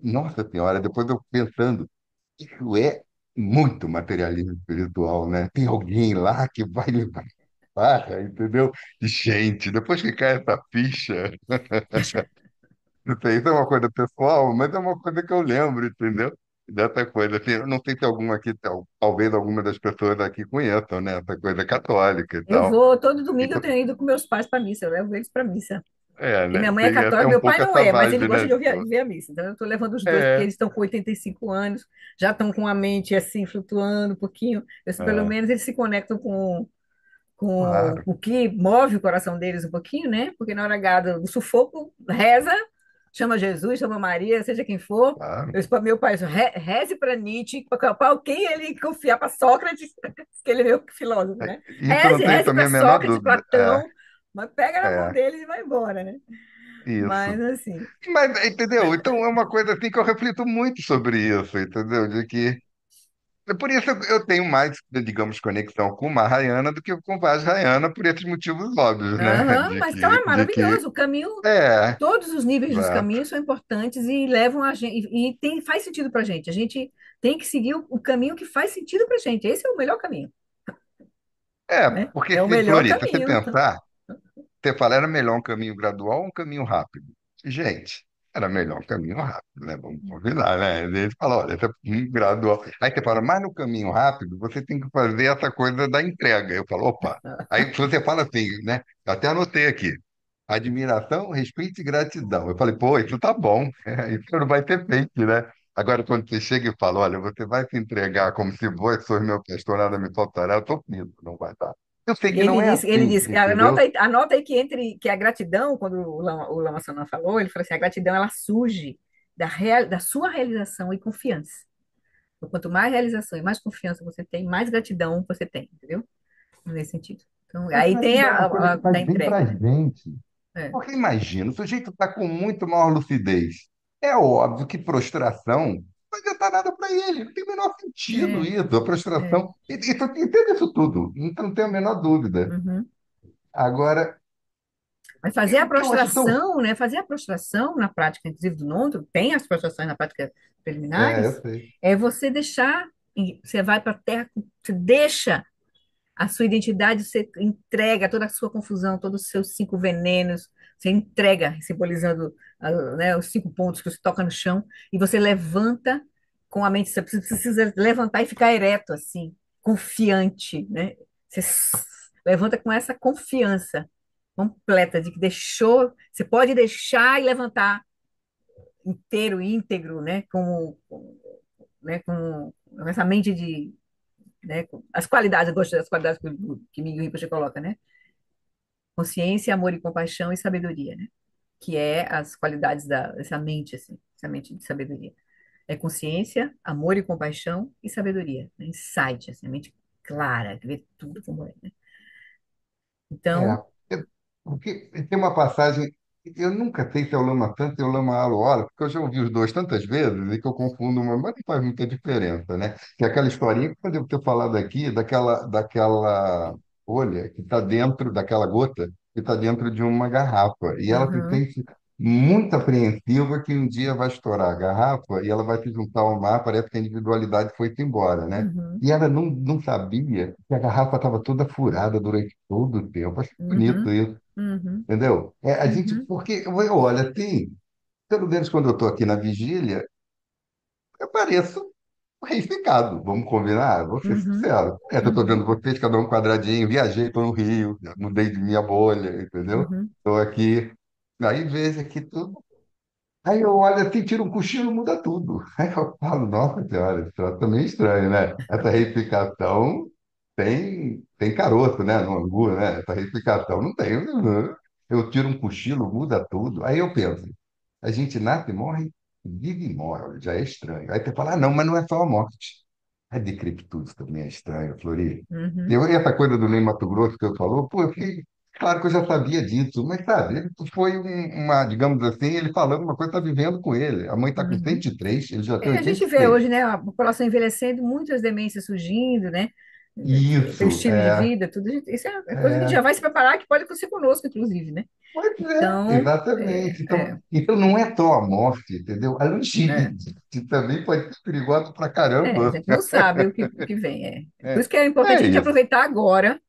Nossa Senhora, depois eu pensando, isso é muito materialismo espiritual, né? Tem alguém lá que vai levar barra, entendeu? Gente, depois que cai essa ficha. Não sei, isso é uma coisa pessoal, mas é uma coisa que eu lembro, entendeu? Dessa coisa, assim, eu não sei se alguma aqui, talvez alguma das pessoas aqui conheçam, né? Essa coisa católica e Eu tal. vou, todo domingo eu Então, tenho ido com meus pais para missa, eu levo eles para missa. Porque né? minha mãe é Tem católica, um meu pai pouco não essa é, mas ele vibe, gosta né? de ver a missa. Então eu estou levando os dois, porque É, eles estão com 85 anos, já estão com a mente assim, flutuando um pouquinho. Pelo é, menos eles se conectam com claro, o que move o coração deles um pouquinho, né? Porque na hora H do sufoco, reza, chama Jesus, chama Maria, seja quem for. claro. Eu disse para meu pai, reze para Nietzsche, para quem ele confiar, para Sócrates, que ele é meu filósofo, né? Isso não tem Reze para também a menor Sócrates, dúvida. É, Platão, mas pega na mão é, deles e vai embora, né? isso. Mas assim, Mas, entendeu? Então é uma coisa assim que eu reflito muito sobre isso, entendeu? De que por isso eu tenho mais, digamos, conexão com o Mahayana do que com o Vajrayana, por esses motivos óbvios, né? aham, mas tá De que maravilhoso. O caminho, é, todos os níveis dos exato. caminhos são importantes e levam a gente, faz sentido pra gente. A gente tem que seguir o caminho que faz sentido pra gente. Esse é o melhor caminho, É, né? porque É o se, melhor Florita, você caminho. pensar, você fala, era melhor um caminho gradual ou um caminho rápido? Gente, era melhor um caminho rápido, né? Vamos combinar, né? Ele fala, olha, esse é um gradual. Aí você fala, mas no caminho rápido, você tem que fazer essa coisa da entrega. Eu falo, opa. Aí você fala assim, né? Eu até anotei aqui. Admiração, respeito e gratidão. Eu falei, pô, isso tá bom. Isso não vai ter feito, né? Agora, quando você chega e fala, olha, você vai se entregar como se vós sois meu pastor, nada me faltará, eu tô frito, não vai dar. Eu sei que não é Ele assim, disse, entendeu? anota aí que a gratidão, quando o Lama Sanan falou, ele falou assim, a gratidão ela surge da sua realização e confiança. Então, quanto mais realização e mais confiança você tem, mais gratidão você tem, entendeu? Nesse sentido. Então, Mas aí tem gratidão é uma coisa que da faz bem entrega, pra né? gente. É, Porque imagina, o sujeito está com muito maior lucidez. É óbvio que prostração não vai adiantar nada para ele. Não tem o menor sentido é, isso. A é. prostração. Entende isso tudo. Então não tem a menor dúvida. Uhum. Agora, Mas fazer a o que eu acho tão. prostração, né? Fazer a prostração na prática, inclusive do Nondro, tem as prostrações na prática É, eu preliminares, sei. é você deixar, você vai para a terra, você deixa. A sua identidade, você entrega toda a sua confusão, todos os seus 5 venenos, você entrega, simbolizando, né, os 5 pontos que você toca no chão, e você levanta com a mente, você precisa levantar e ficar ereto, assim, confiante, né? Você levanta com essa confiança completa de que deixou, você pode deixar e levantar inteiro, íntegro, né? Né, com essa mente de, né, as qualidades, eu gosto das qualidades que Miguel Rinpoche coloca, né? Consciência, amor e compaixão e sabedoria, né? Que é as qualidades dessa mente, assim, essa mente de sabedoria. É consciência, amor e compaixão e sabedoria, né? Insight, assim, a mente clara, que vê tudo como é, né? É, Então, porque tem uma passagem, eu nunca sei se é o Lama Tantra ou o Lama Aloara, porque eu já ouvi os dois tantas vezes e que eu confundo, mas não faz muita diferença, né? Que é aquela historinha que eu devo ter falado aqui, daquela folha que está dentro, daquela gota que está dentro de uma garrafa. E ela se uhum, sente muito apreensiva que um dia vai estourar a garrafa e ela vai se juntar ao mar, parece que a individualidade foi-se embora, né? uhum, E ela não sabia que a garrafa estava toda furada durante todo o tempo. Acho bonito uhum, isso, uhum, entendeu? A gente, uhum, porque, olha, tem, pelo menos quando eu estou aqui na vigília, eu pareço reificado, vamos combinar? Vou ser uhum, sincero. É, eu estou vendo uhum, vocês, cada um quadradinho, viajei para o Rio, mudei de minha bolha, entendeu? uhum, Estou aqui, aí vejo aqui tudo. Aí eu olho assim, tiro um cochilo, muda tudo. Aí eu falo, nossa senhora, isso é também estranho, né? Essa reificação tem caroço, né? No angu, né? Essa reificação não tem. Eu tiro um cochilo, muda tudo. Aí eu penso, a gente nasce e morre, vive e morre, já é estranho. Aí você fala, ah, não, mas não é só a morte. A decrepitude também é estranha, Flori. uhum. E essa coisa do Ney Mato Grosso que eu falou, pô, eu fiquei, claro que eu já sabia disso, mas sabe, ele foi uma, digamos assim, ele falando uma coisa, está vivendo com ele. A mãe está com Uhum. 103, ele já tem É, a gente vê 83. hoje, né, a população envelhecendo, muitas demências surgindo, né, pelo Isso, estilo de vida, tudo isso é coisa que a gente já é, vai se preparar, que pode acontecer conosco, inclusive, né? pois é, Então, exatamente. Então não é só a morte, entendeu? A é, longevidade também pode ser perigosa pra a caramba. gente não sabe o que vem, Por É, isso que é importante é a gente isso. aproveitar agora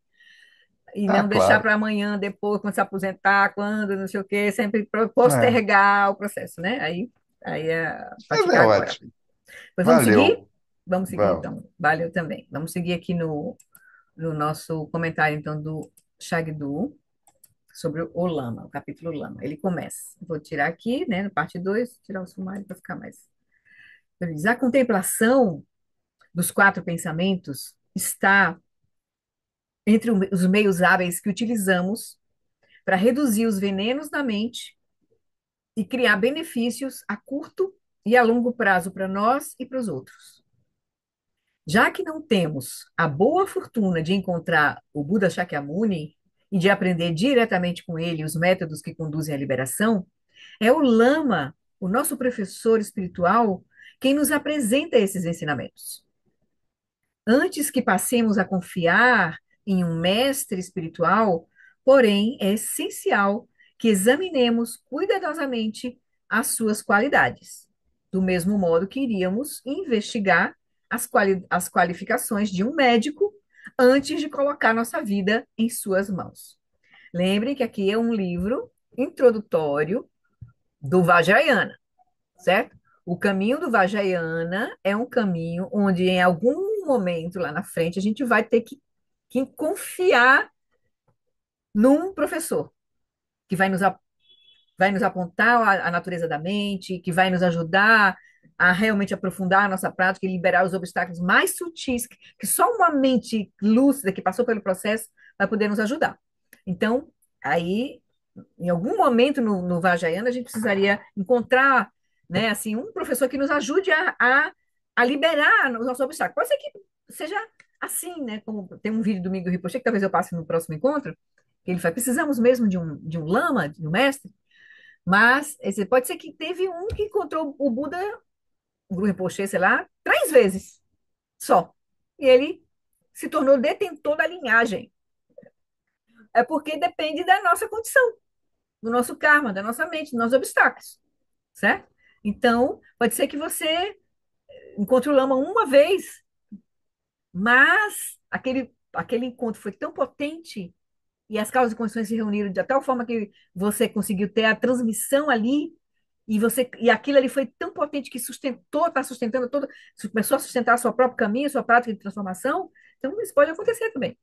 e Ah, não deixar claro. para amanhã, depois, quando se aposentar, quando, não sei o quê, sempre É, postergar o processo, né? Aí é mas é praticar agora. ótimo. Pois vamos seguir? Valeu. Vamos seguir, Vamos. então. Valeu também. Vamos seguir aqui no nosso comentário, então, do Shagdu sobre o Lama, o capítulo Lama. Ele começa. Vou tirar aqui, né, na parte 2, tirar o sumário para ficar mais. Ele diz: a contemplação dos 4 pensamentos está entre os meios hábeis que utilizamos para reduzir os venenos na mente e criar benefícios a curto e a longo prazo para nós e para os outros. Já que não temos a boa fortuna de encontrar o Buda Shakyamuni e de aprender diretamente com ele os métodos que conduzem à liberação, é o Lama, o nosso professor espiritual, quem nos apresenta esses ensinamentos. Antes que passemos a confiar em um mestre espiritual, porém, é essencial que examinemos cuidadosamente as suas qualidades, do mesmo modo que iríamos investigar as qualificações de um médico antes de colocar nossa vida em suas mãos. Lembre que aqui é um livro introdutório do Vajrayana, certo? O caminho do Vajrayana é um caminho onde, em algum momento lá na frente, a gente vai ter que confiar num professor que vai nos apontar a natureza da mente, que vai nos ajudar a realmente aprofundar a nossa prática e liberar os obstáculos mais sutis, que só uma mente lúcida que passou pelo processo vai poder nos ajudar. Então, aí em algum momento no Vajrayana, a gente precisaria encontrar, né, assim, um professor que nos ajude a liberar os nossos obstáculos. Pode ser que seja assim, né, como tem um vídeo do Miguel Rinpoche, que talvez eu passe no próximo encontro, que ele fala, precisamos mesmo de um lama, de um mestre, mas pode ser que teve um que encontrou o Buda, o Guru Rinpoche, sei lá, 3 vezes só. E ele se tornou detentor da linhagem. É porque depende da nossa condição, do nosso karma, da nossa mente, dos nossos obstáculos, certo? Então, pode ser que você encontre o lama uma vez, mas aquele encontro foi tão potente e as causas e condições se reuniram de tal forma que você conseguiu ter a transmissão ali e aquilo ali foi tão potente que sustentou, está sustentando todo, começou a sustentar seu próprio caminho, sua prática de transformação. Então isso pode acontecer também,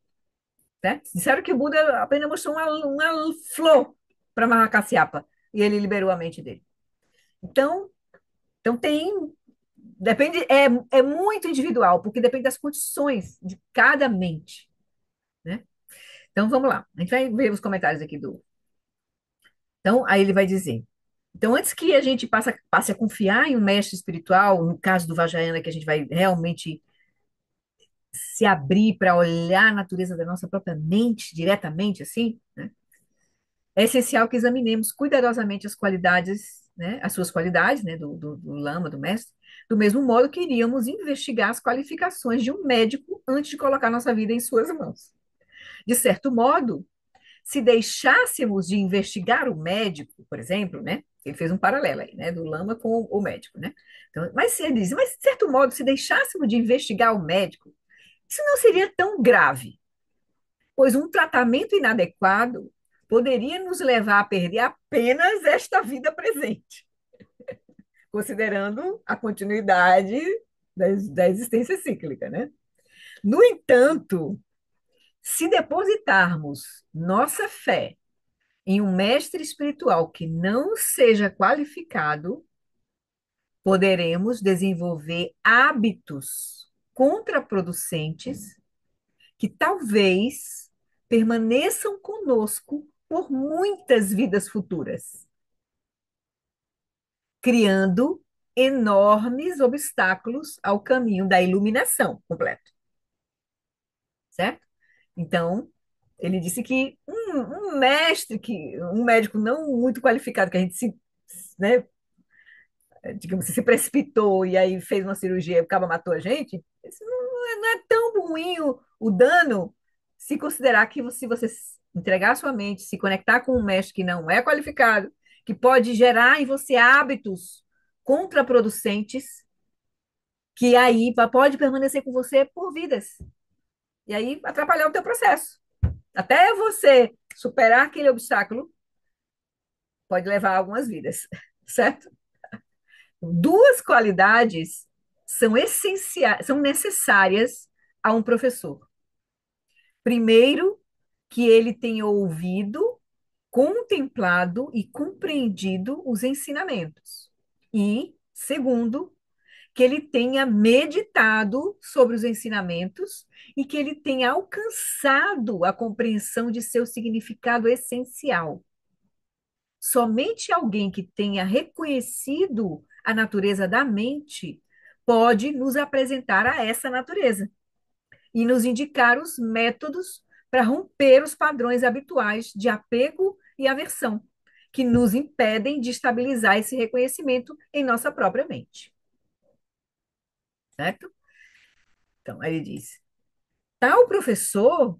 né? Disseram que o Buda apenas mostrou uma flor para Mahakasyapa e ele liberou a mente dele. Então, então tem depende é muito individual porque depende das condições de cada mente, né? Então vamos lá, a gente vai ver os comentários aqui do. Então aí ele vai dizer. Então, antes que a gente passe a confiar em um mestre espiritual, no caso do Vajrayana, que a gente vai realmente se abrir para olhar a natureza da nossa própria mente diretamente, assim, né? É essencial que examinemos cuidadosamente as qualidades, né, as suas qualidades, né, do lama, do mestre, do mesmo modo que iríamos investigar as qualificações de um médico antes de colocar nossa vida em suas mãos. De certo modo, se deixássemos de investigar o médico, por exemplo, né? Ele fez um paralelo aí, né? Do lama com o médico, né? Então, mas ele diz, mas de certo modo, se deixássemos de investigar o médico, isso não seria tão grave, pois um tratamento inadequado poderia nos levar a perder apenas esta vida presente, considerando a continuidade da existência cíclica, né? No entanto, se depositarmos nossa fé em um mestre espiritual que não seja qualificado, poderemos desenvolver hábitos contraproducentes que talvez permaneçam conosco por muitas vidas futuras, criando enormes obstáculos ao caminho da iluminação completa, certo? Então, ele disse que um mestre, um médico não muito qualificado, que a gente né, digamos, se precipitou e aí fez uma cirurgia e o cara matou a gente, isso não é tão ruim o dano se considerar que se você entregar a sua mente, se conectar com um mestre que não é qualificado, que pode gerar em você hábitos contraproducentes, que aí pode permanecer com você por vidas. E aí atrapalhar o teu processo. Até você superar aquele obstáculo, pode levar algumas vidas, certo? Duas qualidades são essenciais, são necessárias a um professor. Primeiro, que ele tenha ouvido, contemplado e compreendido os ensinamentos. E, segundo, que ele tenha meditado sobre os ensinamentos e que ele tenha alcançado a compreensão de seu significado essencial. Somente alguém que tenha reconhecido a natureza da mente pode nos apresentar a essa natureza e nos indicar os métodos para romper os padrões habituais de apego e aversão, que nos impedem de estabilizar esse reconhecimento em nossa própria mente. Certo? Então, aí ele diz: tal professor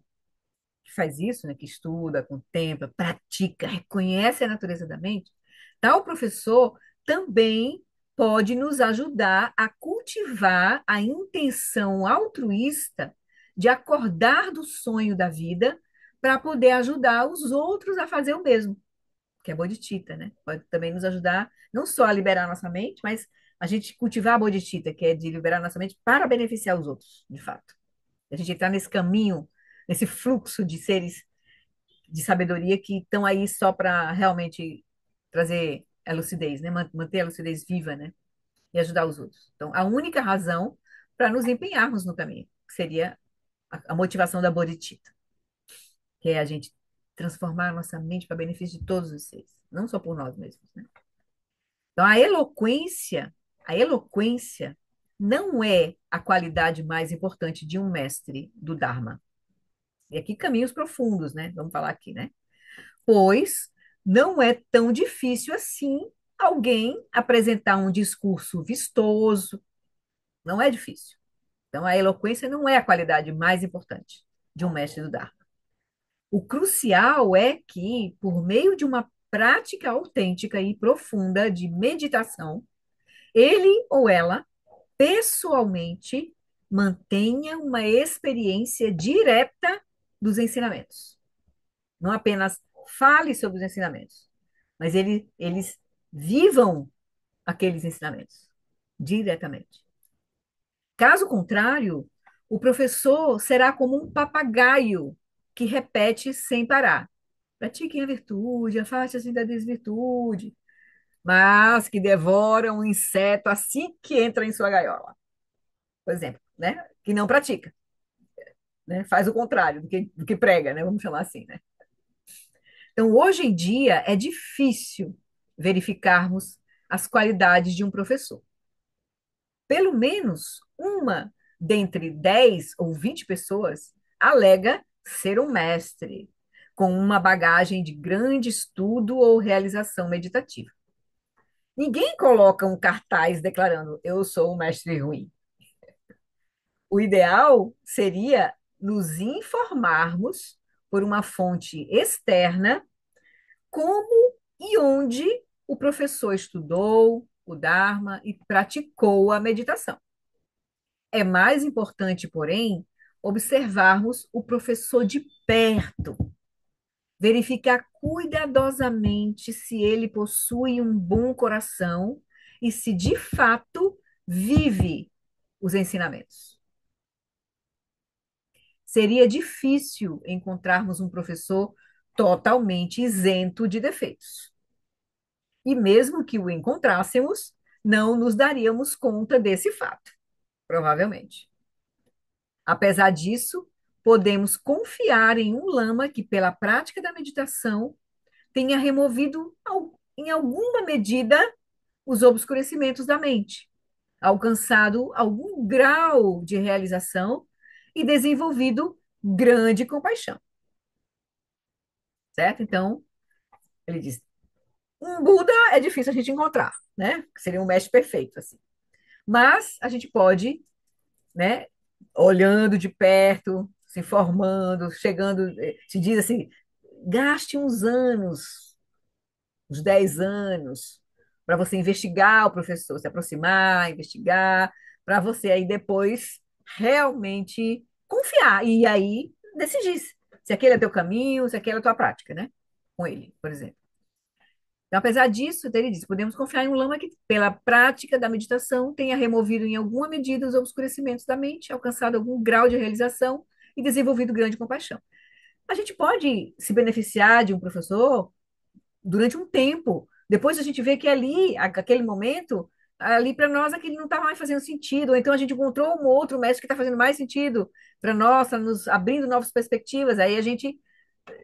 que faz isso, né, que estuda, contempla, pratica, reconhece a natureza da mente, tal professor também pode nos ajudar a cultivar a intenção altruísta de acordar do sonho da vida para poder ajudar os outros a fazer o mesmo, que é bodhicitta, né? Pode também nos ajudar não só a liberar a nossa mente, mas a gente cultivar a bodhicitta, que é de liberar a nossa mente para beneficiar os outros, de fato. A gente entrar nesse caminho, nesse fluxo de seres de sabedoria que estão aí só para realmente trazer a lucidez, né? Manter a lucidez viva, né? E ajudar os outros. Então, a única razão para nos empenharmos no caminho, que seria a motivação da bodhicitta, que é a gente transformar a nossa mente para benefício de todos os seres, não só por nós mesmos, né? Então, a eloquência não é a qualidade mais importante de um mestre do Dharma. E aqui caminhos profundos, né? Vamos falar aqui, né? Pois não é tão difícil assim alguém apresentar um discurso vistoso, não é difícil. Então, a eloquência não é a qualidade mais importante de um mestre do Dharma. O crucial é que, por meio de uma prática autêntica e profunda de meditação, ele ou ela, pessoalmente, mantenha uma experiência direta dos ensinamentos. Não apenas fale sobre os ensinamentos, mas eles vivam aqueles ensinamentos diretamente. Caso contrário, o professor será como um papagaio que repete sem parar. Pratiquem a virtude, afaste-se da desvirtude, mas que devora um inseto assim que entra em sua gaiola. Por exemplo, né? Que não pratica, né? Faz o contrário do que prega, né? Vamos chamar assim, né? Então, hoje em dia, é difícil verificarmos as qualidades de um professor. Pelo menos uma dentre 10 ou 20 pessoas alega ser um mestre, com uma bagagem de grande estudo ou realização meditativa. Ninguém coloca um cartaz declarando eu sou um mestre ruim. O ideal seria nos informarmos por uma fonte externa como e onde o professor estudou o Dharma e praticou a meditação. É mais importante, porém, observarmos o professor de perto, verificar cuidadosamente se ele possui um bom coração e se de fato vive os ensinamentos. Seria difícil encontrarmos um professor totalmente isento de defeitos. E mesmo que o encontrássemos, não nos daríamos conta desse fato, provavelmente. Apesar disso, podemos confiar em um lama que, pela prática da meditação, tenha removido, em alguma medida, os obscurecimentos da mente, alcançado algum grau de realização e desenvolvido grande compaixão, certo? Então, ele diz, um Buda é difícil a gente encontrar, né? Seria um mestre perfeito, assim. Mas a gente pode, né, olhando de perto, se informando, chegando, se diz assim, gaste uns anos, uns 10 anos, para você investigar o professor, se aproximar, investigar, para você aí depois realmente confiar e aí decidir se aquele é teu caminho, se aquela é a tua prática, né? Com ele, por exemplo. Então, apesar disso, ele diz, podemos confiar em um lama que, pela prática da meditação, tenha removido em alguma medida os obscurecimentos da mente, alcançado algum grau de realização e desenvolvido grande compaixão. A gente pode se beneficiar de um professor durante um tempo. Depois a gente vê que ali, aquele momento, ali para nós aquele não está mais fazendo sentido. Ou então a gente encontrou um outro mestre que está fazendo mais sentido para nós, tá nos abrindo novas perspectivas. Aí a gente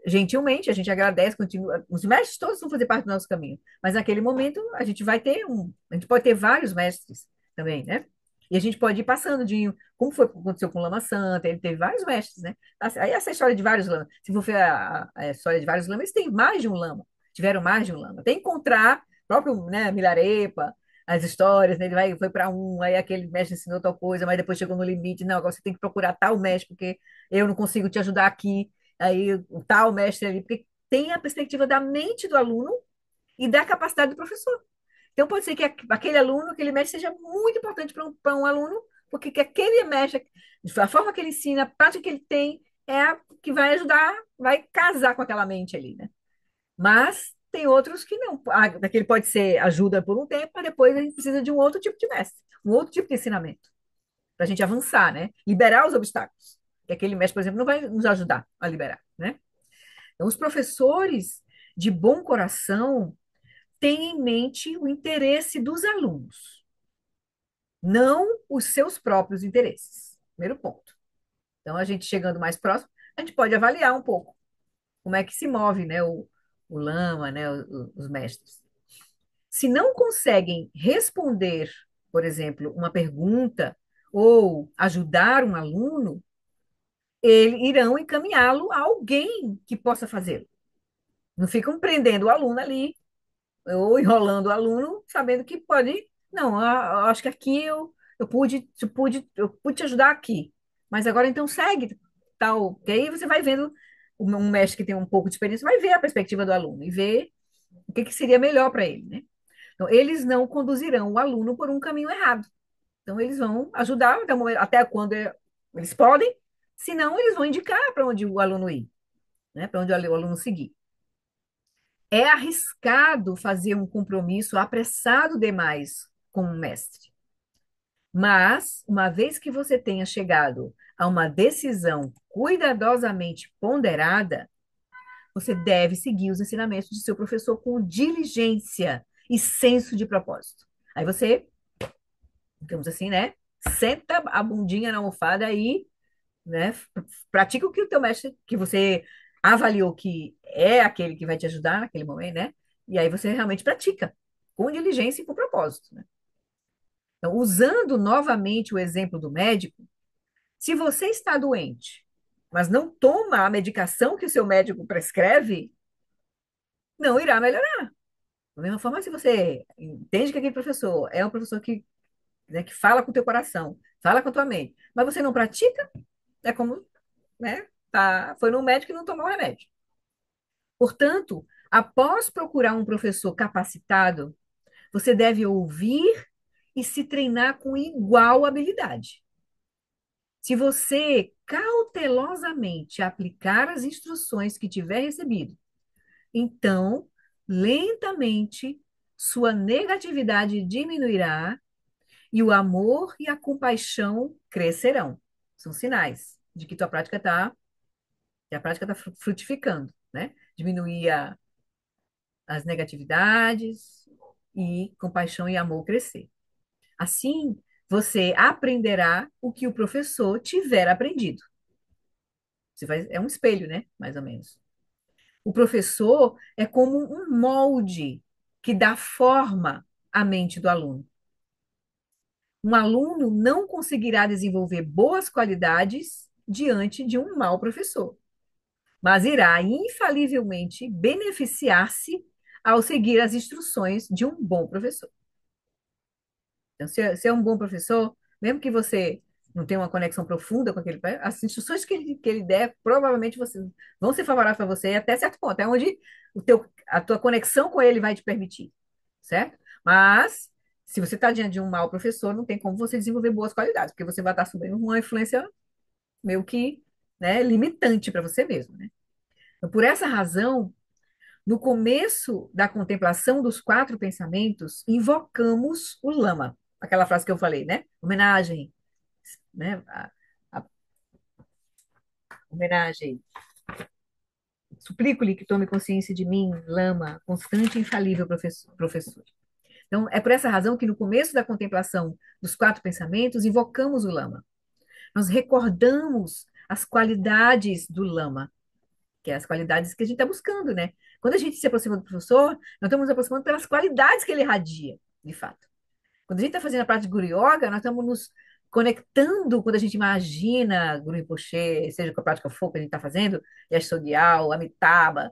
gentilmente, a gente agradece, continua. Os mestres todos vão fazer parte do nosso caminho, mas naquele momento a gente pode ter vários mestres também, né? E a gente pode ir passando de, como foi aconteceu com o Lama Santa, ele teve vários mestres, né? Aí essa história de vários lamas, se for ver a história de vários lamas, eles têm mais de um lama, tiveram mais de um lama. Tem que encontrar, próprio, né, Milarepa, as histórias, né? Foi para um, aí aquele mestre ensinou tal coisa, mas depois chegou no limite, não, agora você tem que procurar tal mestre, porque eu não consigo te ajudar aqui aí o tal mestre ali, porque tem a perspectiva da mente do aluno e da capacidade do professor. Então, pode ser que aquele aluno, aquele mestre, seja muito importante para um aluno, porque que aquele mestre, a forma que ele ensina, a prática que ele tem, é a que vai ajudar, vai casar com aquela mente ali, né? Mas tem outros que não. Daquele pode ser ajuda por um tempo, mas depois a gente precisa de um outro tipo de mestre, um outro tipo de ensinamento, para a gente avançar, né? Liberar os obstáculos. Que aquele mestre, por exemplo, não vai nos ajudar a liberar, né? Então, os professores de bom coração têm em mente o interesse dos alunos, não os seus próprios interesses. Primeiro ponto. Então, a gente chegando mais próximo, a gente pode avaliar um pouco como é que se move, né, o lama, né, os mestres. Se não conseguem responder, por exemplo, uma pergunta ou ajudar um aluno, eles irão encaminhá-lo a alguém que possa fazê-lo. Não ficam prendendo o aluno ali, ou enrolando o aluno, sabendo que pode. Não, eu acho que aqui eu pude te ajudar aqui. Mas agora então segue tal. Que aí você vai vendo, um mestre que tem um pouco de experiência, vai ver a perspectiva do aluno e ver o que seria melhor para ele, né? Então, eles não conduzirão o aluno por um caminho errado. Então, eles vão ajudar até quando eles podem, senão, eles vão indicar para onde o aluno ir, né? Para onde o aluno seguir. É arriscado fazer um compromisso apressado demais com o mestre, mas, uma vez que você tenha chegado a uma decisão cuidadosamente ponderada, você deve seguir os ensinamentos de seu professor com diligência e senso de propósito. Aí você, digamos assim, né? Senta a bundinha na almofada e, né, pratica o que o teu mestre, que você avaliou que é aquele que vai te ajudar naquele momento, né? E aí você realmente pratica com diligência e com propósito, né? Então, usando novamente o exemplo do médico, se você está doente, mas não toma a medicação que o seu médico prescreve, não irá melhorar. Da mesma forma, se você entende que aquele professor é um professor que, né, que fala com o teu coração, fala com a tua mente, mas você não pratica, é como, né, foi no médico e não tomou o remédio. Portanto, após procurar um professor capacitado, você deve ouvir e se treinar com igual habilidade. Se você cautelosamente aplicar as instruções que tiver recebido, então, lentamente, sua negatividade diminuirá e o amor e a compaixão crescerão. São sinais de que que a prática está frutificando, né? Diminuir as negatividades e compaixão e amor crescer. Assim, você aprenderá o que o professor tiver aprendido. É um espelho, né? Mais ou menos. O professor é como um molde que dá forma à mente do aluno. Um aluno não conseguirá desenvolver boas qualidades diante de um mau professor, mas irá infalivelmente beneficiar-se ao seguir as instruções de um bom professor. Então, se é um bom professor, mesmo que você não tenha uma conexão profunda com aquele pai, as instruções que ele der, provavelmente vão ser favoráveis para você até certo ponto, é onde a tua conexão com ele vai te permitir, certo? Mas, se você está diante de um mau professor, não tem como você desenvolver boas qualidades, porque você vai estar sob uma influência meio que, né, limitante para você mesmo, né? Então, por essa razão, no começo da contemplação dos quatro pensamentos, invocamos o lama, aquela frase que eu falei, né? Homenagem, né? A homenagem. Suplico-lhe que tome consciência de mim, lama, constante e infalível professor. Então, é por essa razão que no começo da contemplação dos quatro pensamentos, invocamos o lama. Nós recordamos as qualidades do lama, que é as qualidades que a gente está buscando, né? Quando a gente se aproxima do professor, nós estamos nos aproximando pelas qualidades que ele irradia, de fato. Quando a gente está fazendo a prática de Guru Yoga, nós estamos nos conectando quando a gente imagina Guru Rinpoche, seja com a prática for que a gente está fazendo, Yasodhyal, Amitabha,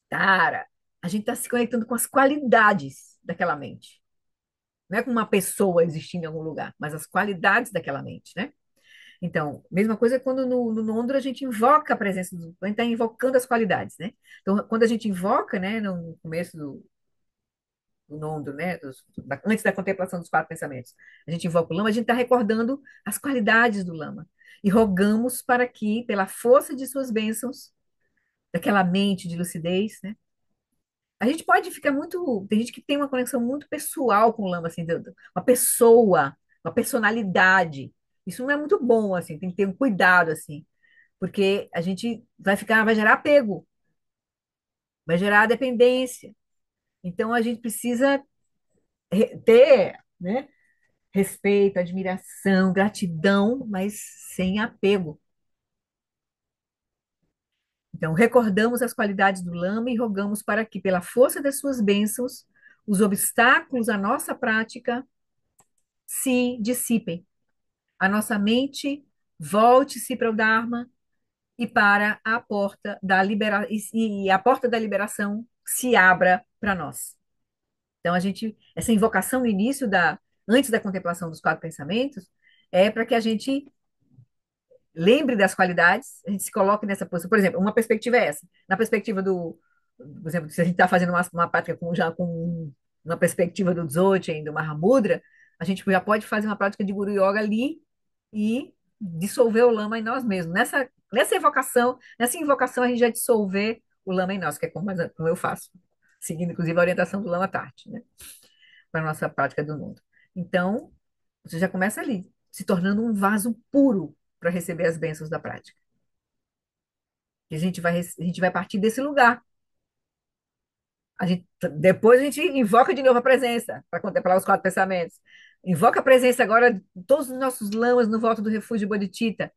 Tara, a gente está se conectando com as qualidades daquela mente. Não é com uma pessoa existindo em algum lugar, mas as qualidades daquela mente, né? Então, mesma coisa quando no Nondro a gente invoca a presença a gente está invocando as qualidades, né? Então, quando a gente invoca, né, no começo do Nondro, né, antes da contemplação dos quatro pensamentos, a gente invoca o Lama, a gente está recordando as qualidades do Lama e rogamos para que, pela força de suas bênçãos, daquela mente de lucidez, né? A gente pode ficar muito. Tem gente que tem uma conexão muito pessoal com o Lama, assim, uma pessoa, uma personalidade. Isso não é muito bom, assim, tem que ter um cuidado, assim, porque a gente vai gerar apego, vai gerar dependência. Então a gente precisa ter, né, respeito, admiração, gratidão, mas sem apego. Então, recordamos as qualidades do Lama e rogamos para que, pela força das suas bênçãos, os obstáculos à nossa prática se dissipem. A nossa mente volte-se para o Dharma e para a porta da e a porta da liberação se abra para nós. Então, essa invocação no início antes da contemplação dos quatro pensamentos, é para que a gente lembre das qualidades, a gente se coloque nessa posição. Por exemplo, uma perspectiva é essa. Na perspectiva por exemplo, se a gente está fazendo uma prática já com uma perspectiva do Dzogchen, do Mahamudra, a gente já pode fazer uma prática de Guru Yoga ali e dissolver o lama em nós mesmos. Nessa invocação a gente já dissolver o lama em nós, que é como eu faço, seguindo inclusive a orientação do Lama Tarte, né, para a nossa prática do mundo. Então, você já começa ali, se tornando um vaso puro para receber as bênçãos da prática. E a gente vai partir desse lugar. Depois a gente invoca de novo a presença para contemplar os quatro pensamentos. Invoca a presença agora de todos os nossos lamas no voto do refúgio Bodhicitta,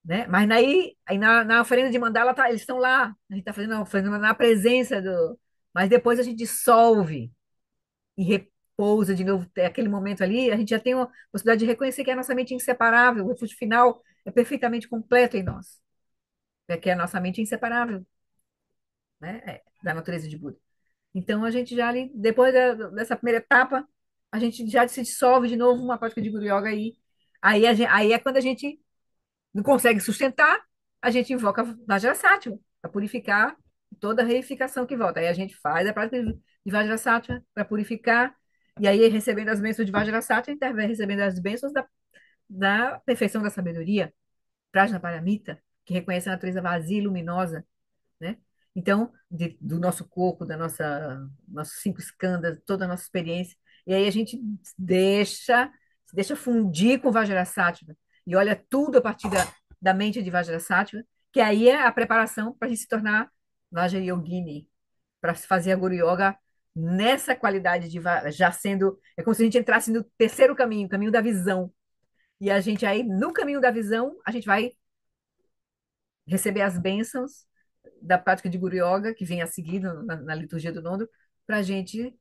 né? Mas aí na oferenda de mandala eles estão lá. A gente está fazendo a oferenda na presença do. Mas depois a gente dissolve e repousa de novo. Tem aquele momento ali, a gente já tem a possibilidade de reconhecer que a nossa mente é inseparável. O refúgio final é perfeitamente completo em nós. É que a nossa mente é inseparável, né? Da natureza de Buda. Então, a gente já ali, depois dessa primeira etapa, a gente já se dissolve de novo uma prática de Guru Yoga aí. Aí é quando a gente não consegue sustentar, a gente invoca Vajrasattva para purificar toda a reificação que volta. Aí a gente faz a prática de Vajrasattva para purificar, e aí recebendo as bênçãos de Vajrasattva, a gente vai recebendo as bênçãos da perfeição da sabedoria, Prajnaparamita, que reconhece a natureza vazia e luminosa, né? Então, do nosso corpo, da nossa nossos cinco skandhas, toda a nossa experiência, e aí a gente deixa fundir com Vajrasattva e olha tudo a partir da mente de Vajrasattva, que aí é a preparação para a gente se tornar Vajrayogini, para fazer a Guru Yoga nessa qualidade já sendo, é como se a gente entrasse no terceiro caminho, o caminho da visão. E a gente aí, no caminho da visão, a gente vai receber as bênçãos da prática de Guru Yoga, que vem a seguir na liturgia do Nondo, para a gente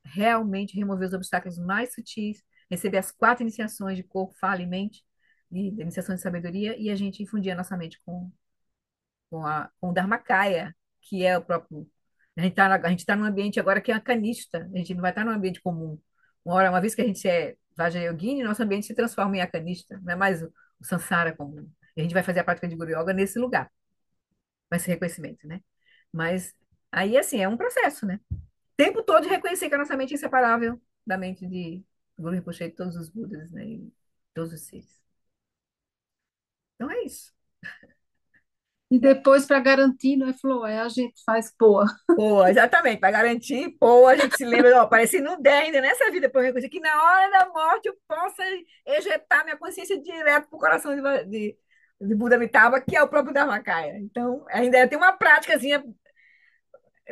realmente remover os obstáculos mais sutis, receber as quatro iniciações de corpo, fala e mente, e iniciação de sabedoria, e a gente infundir a nossa mente com o Dharmakaya, que é o próprio. A gente tá num ambiente agora que é akanista, a gente não vai estar num ambiente comum. Uma vez que a gente é Vajrayogini, nosso ambiente se transforma em akanista, não é mais o Sansara comum. E a gente vai fazer a prática de Guru Yoga nesse lugar com esse reconhecimento, né? Mas aí, assim, é um processo, né? O tempo todo de reconhecer que a nossa mente é inseparável da mente de Guru Rinpoche e todos os Budas, né? E todos os seres. Então é isso. E depois, para garantir, não é, Flor? Aí a gente faz boa. Pô, exatamente, para garantir, pô, a gente se lembra, ó, parece não der ainda nessa vida, para eu reconhecer que na hora da morte eu possa ejetar minha consciência direto para o coração de Buda Amitabha, que é o próprio Dharmakaya. Então, ainda tem uma práticazinha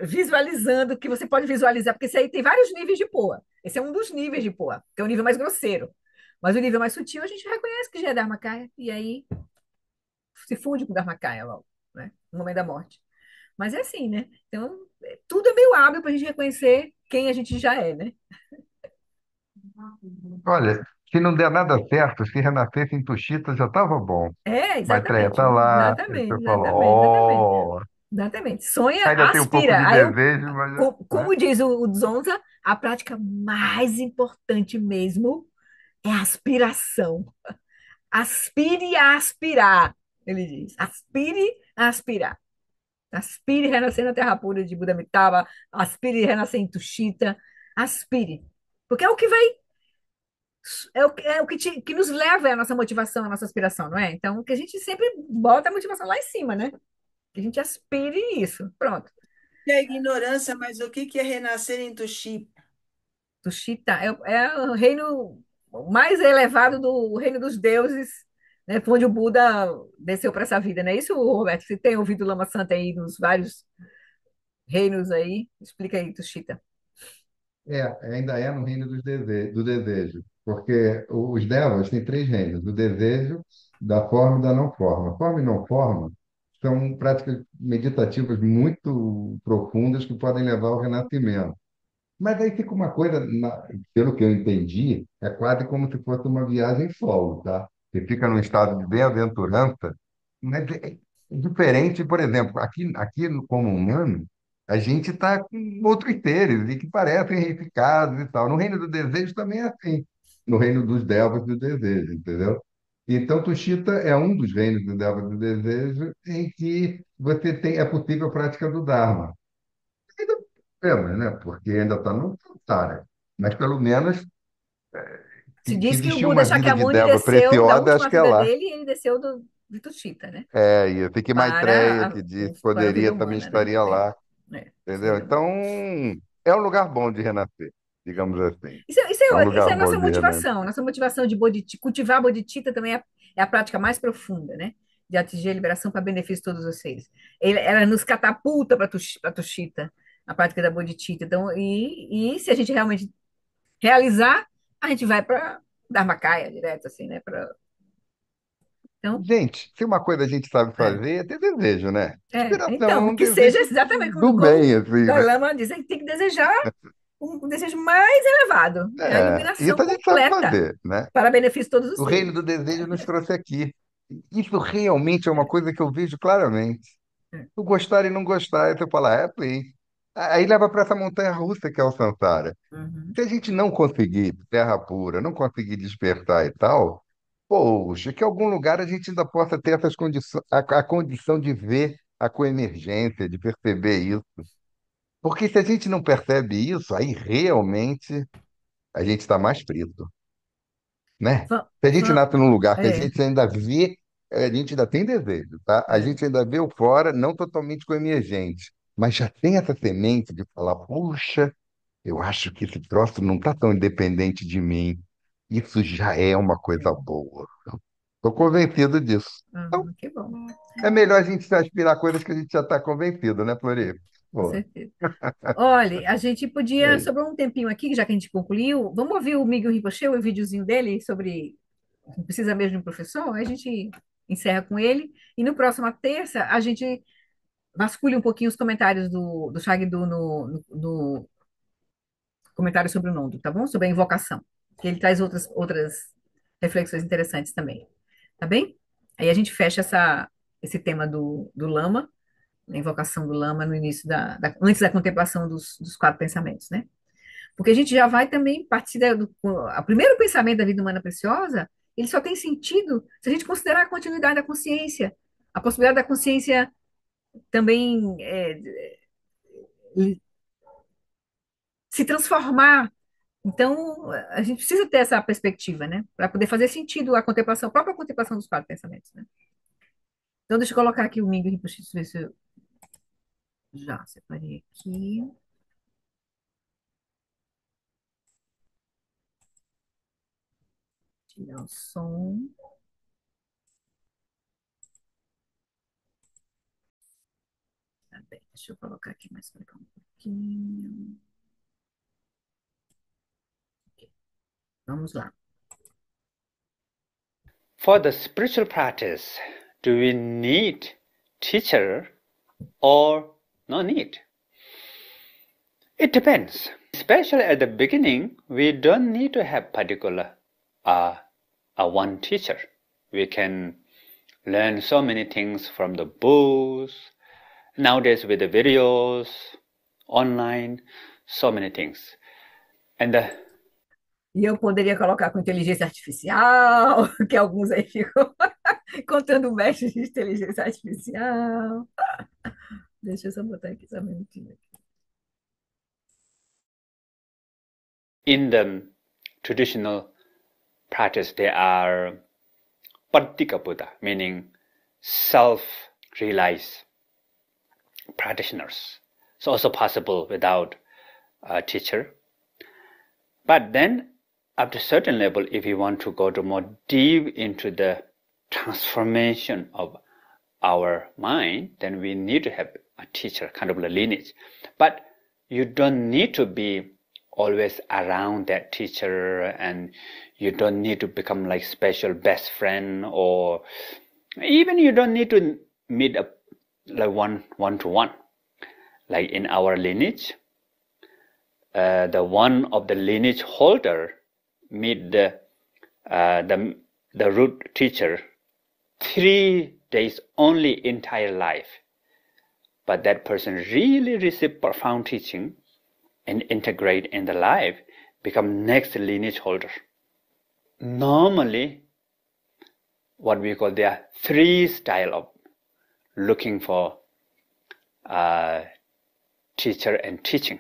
visualizando, que você pode visualizar, porque isso aí tem vários níveis de Poa. Esse é um dos níveis de Poa, que é o nível mais grosseiro. Mas o nível mais sutil a gente reconhece que já é Dharmakaya, e aí se funde com Dharmakaya logo, né? No momento da morte. Mas é assim, né? Então, tudo é meio hábil para a gente reconhecer quem a gente já é, né? Olha, se não der nada certo, se renascesse em Tuxita já estava bom. É, Maitreya exatamente, tá lá, e exatamente, você fala, exatamente, exatamente, ó, exatamente. Sonha, ainda tem um pouco aspira. de desejo, mas, né? Como diz o Zonza, a prática mais importante mesmo é a aspiração. Aspire a aspirar, ele diz. Aspire a aspirar. Aspire a renascer na terra pura de Buda Amitabha, aspire a renascer em Tushita, aspire. Porque é o que vai, que nos leva à nossa motivação, à nossa aspiração, não é? Então, que a gente sempre bota a motivação lá em cima, né? Que a gente aspire isso. Pronto. É ignorância, mas o que é renascer em Tuxi? Tushita é o reino mais elevado do reino dos deuses, né? Onde o Buda desceu para essa vida, não é isso, Roberto? Você tem ouvido o Lama Santa aí nos vários reinos aí? Explica aí, Tushita. Ainda é no reino do desejo, porque os devas têm três reinos: do desejo, da forma e da não forma. Forma e não forma são práticas meditativas muito profundas que podem levar ao renascimento. Mas aí fica uma coisa, pelo que eu entendi, é quase como se fosse uma viagem solo, tá? Você fica num estado de bem-aventurança, mas é diferente, por exemplo, aqui como humano, a gente está com outros seres e que parecem reificados e tal. No reino do desejo também é assim, no reino dos devas do desejo, entendeu? Então, Tushita é um dos reinos dos devas do desejo em que é possível a prática do Dharma. Ainda tem problemas, né? Porque ainda está no Samsara. Mas pelo menos, Se se diz que o existia Buda uma vida de Shakyamuni Deva desceu, da preciosa, acho última que é vida lá. dele, ele desceu de Tushita, né? É isso. Tem que Maitreya, Para que diz que para a vida poderia, também humana, né? estaria lá. Entendeu? Seria bom. Então, é um lugar bom de renascer, digamos assim. É um Isso lugar é a bom nossa de renascer. motivação. Nossa motivação de cultivar a bodhicitta também é a prática mais profunda, né? De atingir a liberação para benefício de todos os seres. Ela nos catapulta para a Tushita, a prática da bodhicitta. Então, e se a gente realmente realizar, a gente vai para Dharmakaya direto, assim, né? Então, Gente, se uma coisa a gente sabe é. fazer, é ter desejo, né? Inspiração é Então, um que seja desejo exatamente do como bem, o assim, né? Dalai Lama diz, a gente tem que desejar um desejo mais elevado, é a É, iluminação isso a gente sabe completa fazer, né? para benefício de todos os O reino seres. do desejo nos trouxe aqui. Isso realmente é uma coisa que eu vejo claramente. É. Tu gostar e não gostar, aí tu fala, please. Aí leva para essa montanha russa que é o Sansara. Uhum. Se a gente não conseguir terra pura, não conseguir despertar e tal, poxa, que em algum lugar a gente ainda possa ter essas condições, a condição de ver a coemergência, de perceber isso. Porque se a gente não percebe isso, aí realmente a gente está mais preso, né? Va- Se a gente va- nasce num lugar que a é, gente ainda vê, a gente ainda tem desejo, tá? A é. gente ainda vê o fora, não totalmente coemergente, mas já tem essa semente de falar, puxa, eu acho que esse troço não está tão independente de mim. Isso já é uma coisa boa. Estou convencido disso. Então, Uhum, que bom, é melhor a gente se aspirar a coisas que a gente já está convencido, né, Flori? com Pô, certeza. Olha, a gente podia, é sobrou um tempinho aqui, já que a gente concluiu, vamos ouvir o Miguel Rinpoche, o videozinho dele sobre não precisa mesmo de um professor, aí a gente encerra com ele, e no próximo terça a gente vasculha um pouquinho os comentários do Shagdu no comentário sobre o Nondo, tá bom? Sobre a invocação, que ele traz outras reflexões interessantes também, tá bem? Aí a gente fecha esse tema do Lama, a invocação do Lama no início antes da contemplação dos quatro pensamentos, né? Porque a gente já vai também partir o primeiro pensamento da vida humana preciosa, ele só tem sentido se a gente considerar a continuidade da consciência, a possibilidade da consciência também se transformar. Então, a gente precisa ter essa perspectiva, né? Para poder fazer sentido a contemplação, a própria contemplação dos quatro pensamentos, né? Então, deixa eu colocar aqui o Mingo Rinpoche, deixa eu ver se eu já separei aqui. Tirar o som. Tá bem, deixa eu colocar aqui mais para cá um pouquinho. Vamos lá. For the spiritual practice, do we need teacher or no need? It depends. Especially at the beginning, we don't need to have particular a one teacher. We can learn so many things from the books, nowadays with the videos, online, so many things. And E eu poderia colocar com inteligência artificial, que alguns aí ficam contando mestre de inteligência artificial. Deixa eu só botar aqui só um minutinho. in the traditional practice, there are Patika Buddha, meaning self-realized practitioners. It's also possible without a teacher. But then, up to a certain level, if you want to go to more deep into the transformation of our mind, then we need to have a teacher, kind of a lineage. But you don't need to be always around that teacher, and you don't need to become like special best friend, or even you don't need to meet up like one to one. Like in our lineage, the one of the lineage holder meet the root teacher 3 days only entire life, but that person really receive profound teaching and integrate in the life, become next lineage holder. Normally, what we call, there are 3 styles of looking for teacher and teaching.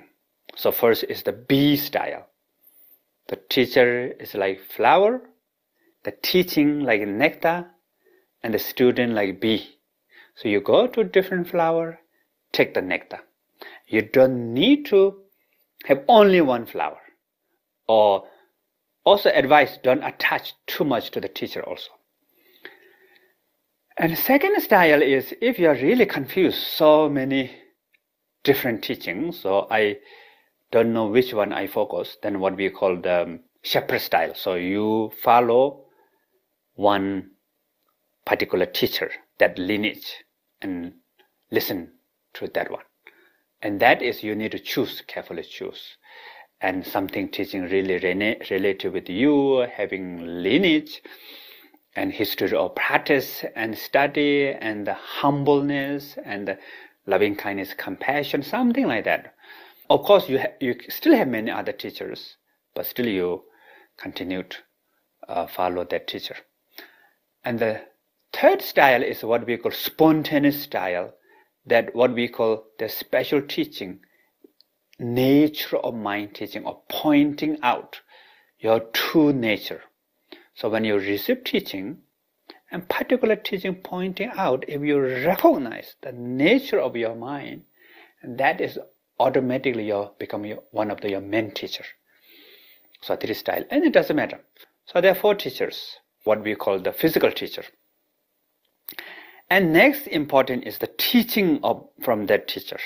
So first is the B style. The teacher is like flower, the teaching like nectar, and the student like bee. So you go to different flower, take the nectar. You don't need to have only one flower. Or also advice, don't attach too much to the teacher also. And the second style is if you are really confused, so many different teachings, so I don't know which one I focus, then what we call the shepherd style. So you follow one particular teacher, that lineage, and listen to that one. And that is you need to choose, carefully choose. And something teaching really related with you, having lineage and history of practice and study and the humbleness and the loving kindness, compassion, something like that. Of course, you still have many other teachers, but still you continue to follow that teacher. And the third style is what we call spontaneous style, that what we call the special teaching, nature of mind teaching, or pointing out your true nature. So when you receive teaching, and particular teaching pointing out, if you recognize the nature of your mind, that is automatically become one of your main teacher. So this style, and it doesn't matter. So there are 4 teachers, what we call the physical teacher. And next important is the teaching from that teacher.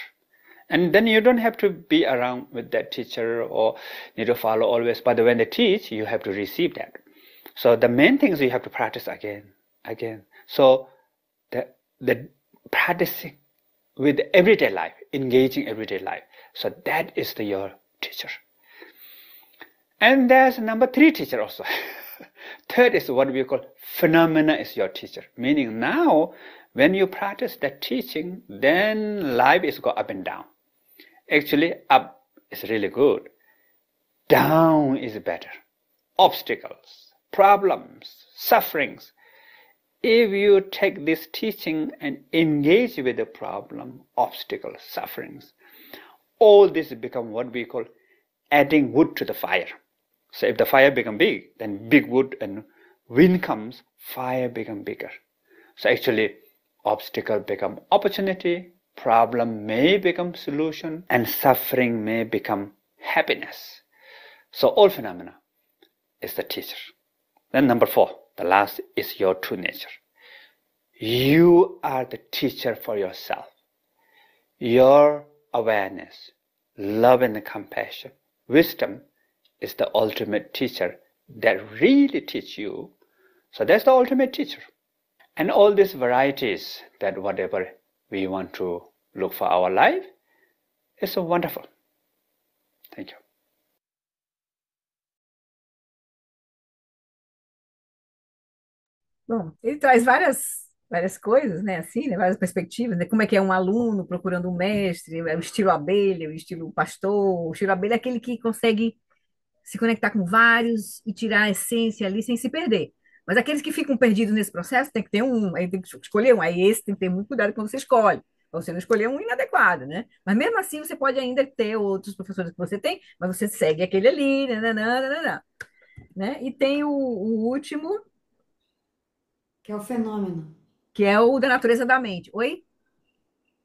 And then you don't have to be around with that teacher or need to follow always, but when they teach, you have to receive that. So the main thing is you have to practice again. So the practicing with everyday life, engaging everyday life. So that is your teacher. And there's number 3 teacher also. Third is what we call phenomena is your teacher. Meaning now, when you practice that teaching, then life is go up and down. Actually, up is really good. Down is better. Obstacles, problems, sufferings. If you take this teaching and engage with the problem, obstacles, sufferings, all this become what we call adding wood to the fire. So if the fire become big, then big wood and wind comes, fire become bigger. So actually, obstacle become opportunity, problem may become solution, and suffering may become happiness. So all phenomena is the teacher. Then number 4, the last is your true nature. You are the teacher for yourself. Your awareness, love and compassion, wisdom is the ultimate teacher that really teach you. So that's the ultimate teacher. And all these varieties that whatever we want to look for our life is so wonderful. Thank you. Bom, ele traz várias coisas, né, assim, né, várias perspectivas, né, como é que é um aluno procurando um mestre, é o estilo abelha, o estilo pastor, o estilo abelha é aquele que consegue se conectar com vários e tirar a essência ali sem se perder. Mas aqueles que ficam perdidos nesse processo, tem que ter um, aí tem que escolher um, aí esse tem que ter muito cuidado quando você escolhe, para você não escolher um inadequado, né? Mas mesmo assim você pode ainda ter outros professores que você tem, mas você segue aquele ali, nananana, né? E tem o último, Que é o fenômeno. que é o da natureza da mente. Oi?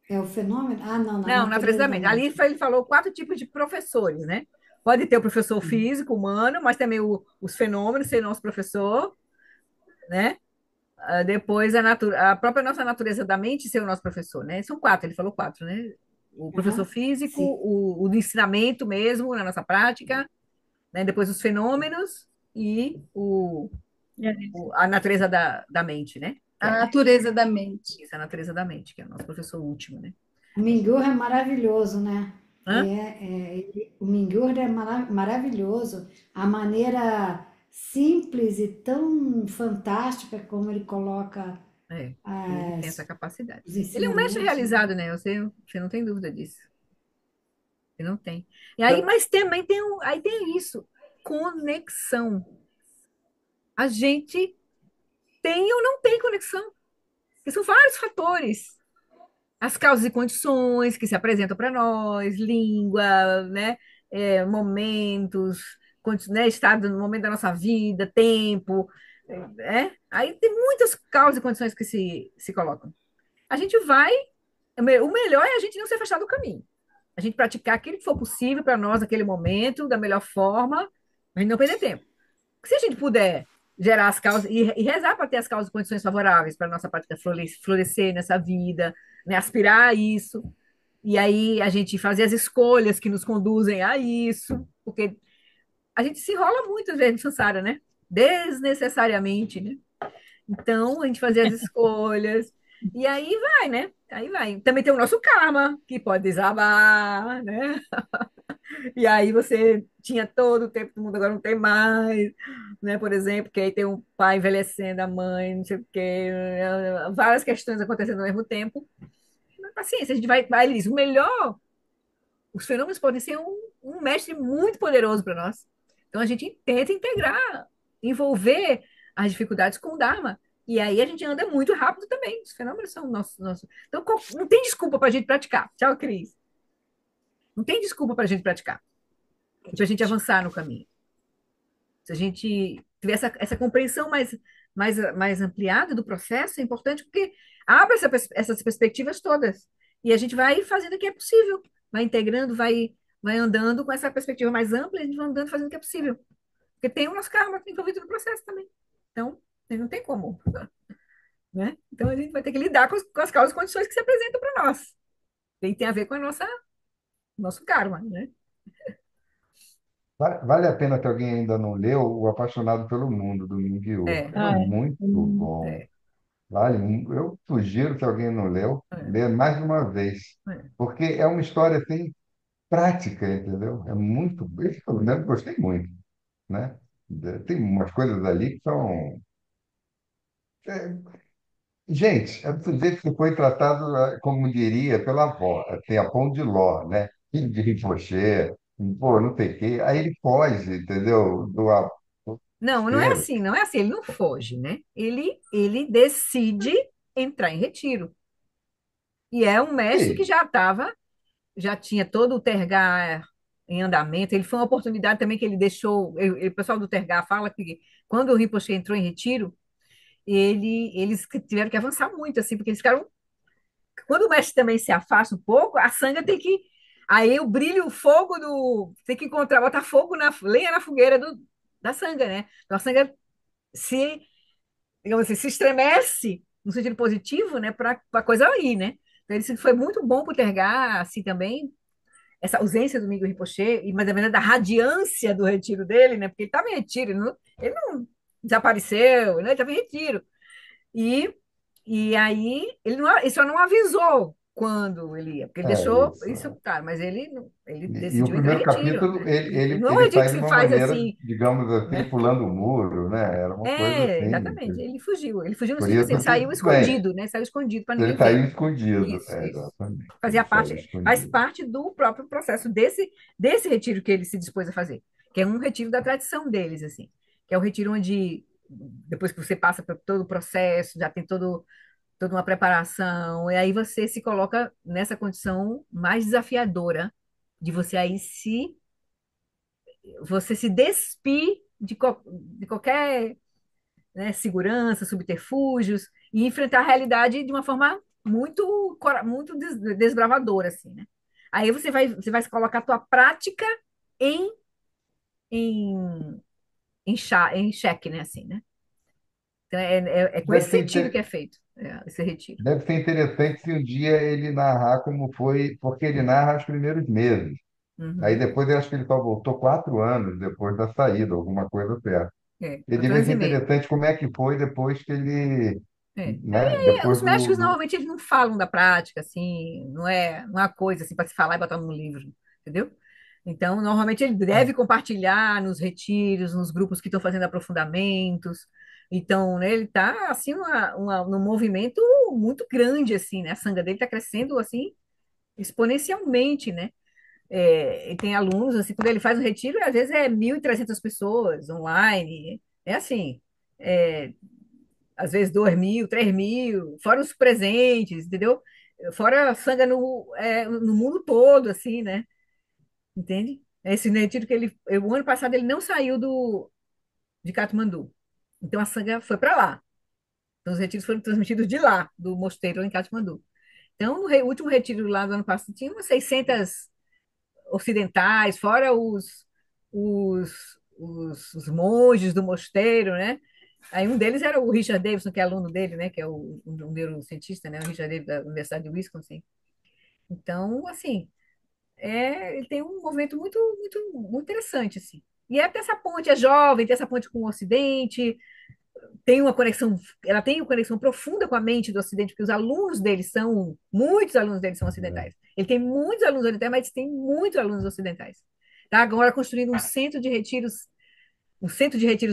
É o fenômeno? Ah, não, na Não, natureza natureza da da mente. mente. Ali ele falou 4 tipos de professores, né? Pode ter o professor físico, humano, mas também os fenômenos, ser nosso professor, né? Depois a própria nossa natureza da mente ser o nosso professor, né? São 4, ele falou 4, né? O professor Aham, físico, sim. o do ensinamento mesmo, na nossa prática, né? Depois os fenômenos e a natureza da mente, né? A natureza da mente. Isso, a natureza da mente, que é o nosso professor último, né? O Mingyur é maravilhoso, né? Hã? O Mingyur é maravilhoso. A maneira simples e tão fantástica como ele coloca É, ele tem essa capacidade. os Ele é um mestre ensinamentos, né? realizado, né? Você não tem dúvida disso. Você não tem. E aí, mas também aí tem isso, conexão. A gente tem ou não tem conexão. Porque são vários fatores. As causas e condições que se apresentam para nós, língua, né? Momentos, né, estado no momento da nossa vida, tempo, aí tem muitas causas e condições que se colocam. A gente vai, o melhor é a gente não se afastar do caminho. A gente praticar aquilo que for possível para nós naquele momento, da melhor forma, a gente não perder tempo. Se a gente puder gerar as causas e rezar para ter as causas e condições favoráveis para a nossa prática florescer nessa vida, né, aspirar a isso, e aí a gente fazer as escolhas que nos conduzem a isso, porque a gente se enrola muitas vezes no samsara, né? Desnecessariamente, né? Então, a gente fazer as escolhas, e aí vai, né? Aí vai. Também tem o nosso karma, que pode desabar, né? E aí você tinha todo o tempo do mundo, agora não tem mais, né? Por exemplo, que aí tem um pai envelhecendo, a mãe, não sei o quê, várias questões acontecendo ao mesmo tempo. Paciência, a gente vai, Liz, o melhor, os fenômenos podem ser um mestre muito poderoso para nós. Então a gente tenta integrar, envolver as dificuldades com o Dharma. E aí a gente anda muito rápido também. Os fenômenos são nossos. Então não tem desculpa para a gente praticar. Tchau, Cris. Não tem desculpa para a gente praticar, para a gente avançar no caminho. Se a gente tiver essa compreensão mais ampliada do processo, é importante porque abre essas perspectivas todas. E a gente vai fazendo o que é possível, vai integrando, vai andando com essa perspectiva mais ampla, e a gente vai andando fazendo o que é possível. Porque tem o nosso karma envolvido no processo também. Então, não tem como, né? Então, a gente vai ter que lidar com as causas e condições que se apresentam para nós. E tem a ver com nosso karma, né? Vale a pena, que alguém ainda não leu, O Apaixonado pelo Mundo, do Mingyu. É, É Ah, é. muito bom. é, Vale, eu sugiro que alguém não leu, é, lê mais de uma vez, é. porque é uma história assim, prática, entendeu? É muito. Eu, pelo menos, gostei muito, né? Tem umas coisas ali que são. Gente, é do jeito que foi tratado, como diria, pela avó, tem a Pão de Ló, né? Filho de Rinpoche, pô, não sei o quê. Aí ele foge, entendeu? Do Não, não é desespero. assim, não é assim. Ele não foge, né? Ele decide entrar em retiro. E é um mestre que Sim, já tinha todo o Tergar em andamento. Ele foi uma oportunidade também que ele deixou. O pessoal do Tergar fala que quando o Rinpoche entrou em retiro, eles tiveram que avançar muito, assim, porque eles ficaram. Quando o mestre também se afasta um pouco, a sanga tem que. Aí o brilho, o fogo do. Tem que encontrar, botar fogo lenha na fogueira da sanga, né? Então a sanga se digamos assim, se estremece no sentido positivo, né, para a coisa ir, né? Então, ele foi muito bom postergar, assim, também, essa ausência do Miguel Rinpoche, mas também da radiância do retiro dele, né? Porque ele estava em retiro, ele não desapareceu, né? Ele estava em retiro. E, e aí, ele só não avisou quando ele ia, porque ele é deixou isso. isso claro, mas ele E o decidiu entrar em primeiro retiro, capítulo, né? E não é um ele retiro sai que de se uma faz maneira, assim, digamos assim, né? pulando o muro, né? Era uma coisa assim. Exatamente. Ele fugiu. Ele fugiu no Por sentido assim, ele isso que, saiu tudo bem, escondido, né? Saiu escondido para ele ninguém ver. saiu escondido. Isso, É, isso. exatamente. Ele Fazia saiu parte, faz escondido. parte do próprio processo desse retiro que ele se dispôs a fazer, que é um retiro da tradição deles, assim, que é o retiro onde depois que você passa por todo o processo, já tem toda uma preparação, e aí você se coloca nessa condição mais desafiadora de você se despir de qualquer, né, segurança, subterfúgios, e enfrentar a realidade de uma forma muito desbravadora, assim, né? Aí você vai colocar a tua prática em, em, em xeque, né, assim, né? Então, é com Deve esse ser, sentido que é feito, esse retiro. deve ser interessante se um dia ele narrar como foi, porque ele narra os primeiros meses. Aí Uhum. depois eu acho que ele só voltou 4 anos depois da saída, alguma coisa perto. E 4 devia anos ser e meio. interessante como é que foi depois que ele, É. né, depois Os médicos do... normalmente eles não falam da prática, assim, não é uma coisa assim para se falar e botar num livro, entendeu? Então, normalmente ele deve compartilhar nos retiros, nos grupos que estão fazendo aprofundamentos. Então, né, ele está assim num movimento muito grande assim, né? A sanga dele está crescendo assim exponencialmente, né? E tem alunos assim, quando ele faz um retiro, às vezes é 1.300 pessoas online. É assim, é, às vezes 2.000, 3.000, fora os presentes, entendeu? Fora a sanga no mundo todo, assim, né? Entende? Esse retiro que o ano passado ele não saiu de Katmandu. Então a sanga foi para lá. Então os retiros foram transmitidos de lá, do mosteiro lá em Katmandu. Então, no último retiro lá do ano passado, tinha umas 600 ocidentais, fora os monges do mosteiro, né? Aí um deles era o Richard Davidson, que é aluno dele, né? Que é um neurocientista, né? O Richard Davidson da Universidade de Wisconsin. Então, assim, ele tem um movimento muito, muito, muito interessante, assim. E é ter essa ponte, é jovem, tem essa ponte com o Ocidente, tem uma conexão, ela tem uma conexão profunda com a mente do Ocidente, porque muitos alunos deles são É. ocidentais. Ele tem muitos alunos orientais, mas tem muitos alunos ocidentais. Está agora construindo um centro de retiros,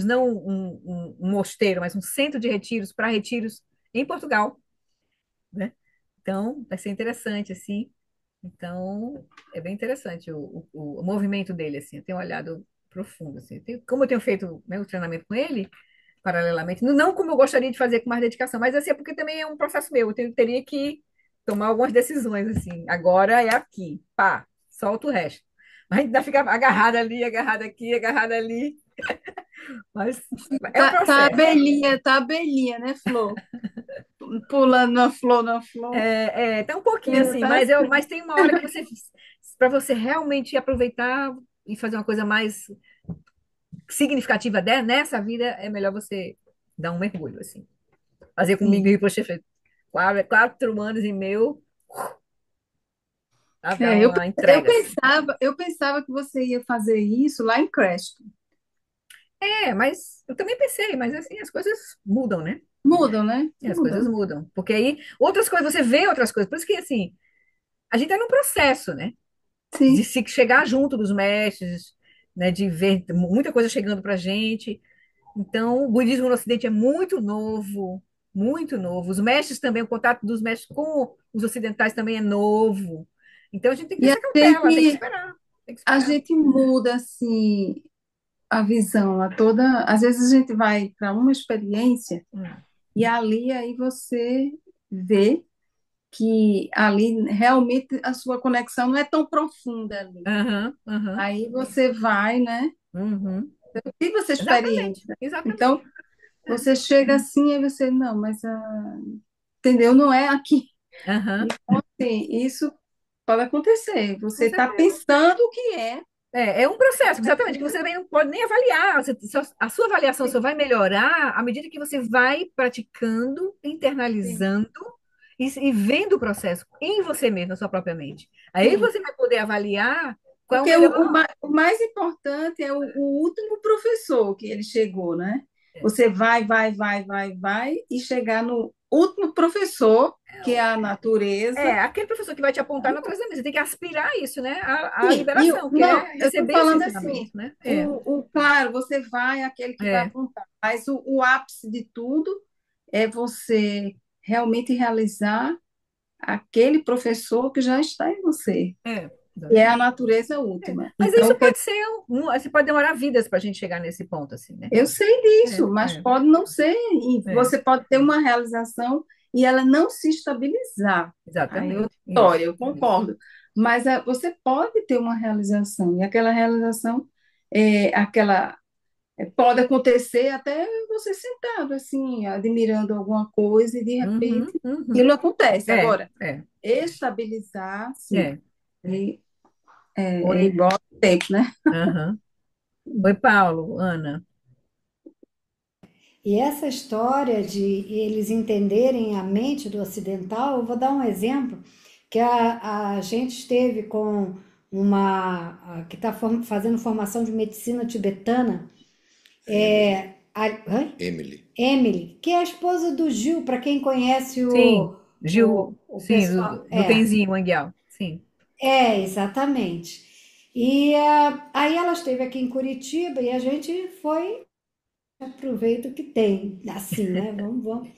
não um mosteiro, mas um centro de retiros para retiros em Portugal, né? Então, vai ser interessante, assim. Então, é bem interessante o movimento dele, assim. Eu tenho olhado profundo, assim. Como eu tenho feito, né, o treinamento com ele, paralelamente, não como eu gostaria de fazer com mais dedicação, mas assim, é porque também é um processo meu. Teria que tomar algumas decisões, assim. Agora é aqui, pá, solta o resto. Mas ainda fica agarrada ali, agarrada aqui, agarrada ali. Mas é um processo. Tá abelhinha, né, Flor? Pulando na flor, na flor. Tá um pouquinho Ela assim, tá mas tem uma hora que para você realmente aproveitar e fazer uma coisa mais significativa nessa vida, é melhor você dar um mergulho, assim. Fazer comigo assim. e, poxa, 4 anos e meio, tá? Dar É, eu, uma eu entrega, assim. pensava, eu pensava que você ia fazer isso lá em Creston. Mas eu também pensei, mas assim, as coisas mudam, né? Mudam, né? As coisas Mudam. mudam. Porque aí, outras coisas, você vê outras coisas. Por isso que, assim, a gente tá num processo, né? De Sim. se chegar junto dos mestres, né? De ver muita coisa chegando pra gente. Então, o budismo no Ocidente é muito novo, muito novo. Os mestres também, o contato dos mestres com os ocidentais também é novo. Então, a gente tem que ter E essa cautela, tem que esperar, tem que a esperar. gente muda assim a visão, a toda. Às vezes a gente vai para uma experiência Hum. e ali aí você vê que ali realmente a sua conexão não é tão profunda ali. Aham, aham. Aí você vai, né? Uhum. Vive essa Exatamente, experiência. Então, exatamente. É. você chega assim e você, não, mas entendeu? Não é aqui. Aham, Então, assim, isso pode acontecer. com Você está certeza. pensando que é. É um processo, exatamente, que você também não pode nem avaliar. A sua avaliação só vai melhorar à medida que você vai praticando, Sim, internalizando e vendo o processo em você mesmo, na sua própria mente. Aí sim. você vai poder avaliar qual é o Porque melhor. o mais importante é o último professor que ele chegou, né? Você vai e chegar no último professor, que é a natureza. Aquele professor que vai te apontar na traseira, você tem que aspirar isso, né? A Sim, liberação, que não, é eu estou receber esse falando assim, ensinamento, né? claro, você vai, aquele que vai É, apontar, mas o ápice de tudo é você realmente realizar aquele professor que já está em você, que é a exatamente. natureza última. Mas isso Então, pode ser, assim, pode demorar vidas para a gente chegar nesse ponto, assim, né? eu sei É, disso, mas é, pode não ser, e é, você pode ter uma realização e ela não se estabilizar. Aí é outra exatamente. história, Isso, eu isso. concordo. Mas você pode ter uma realização, e aquela realização pode acontecer até você sentado, assim, admirando alguma coisa, e de Uhum, repente aquilo uhum. acontece. É, Agora, é, estabilizar, sim, é. é, é Oi, igual ao tempo, né? aham. Oi, Paulo, Ana. E essa história de eles entenderem a mente do ocidental, eu vou dar um exemplo que a gente esteve com que está fazendo formação de medicina tibetana, Emily, oi? Emily. Emily, que é a esposa do Gil, para quem conhece Sim, o, Gil, o sim, pessoal. do Kenzinho Manguial. Sim. Exatamente. E aí ela esteve aqui em Curitiba e a gente foi, aproveita o que tem, assim, né? Vamos.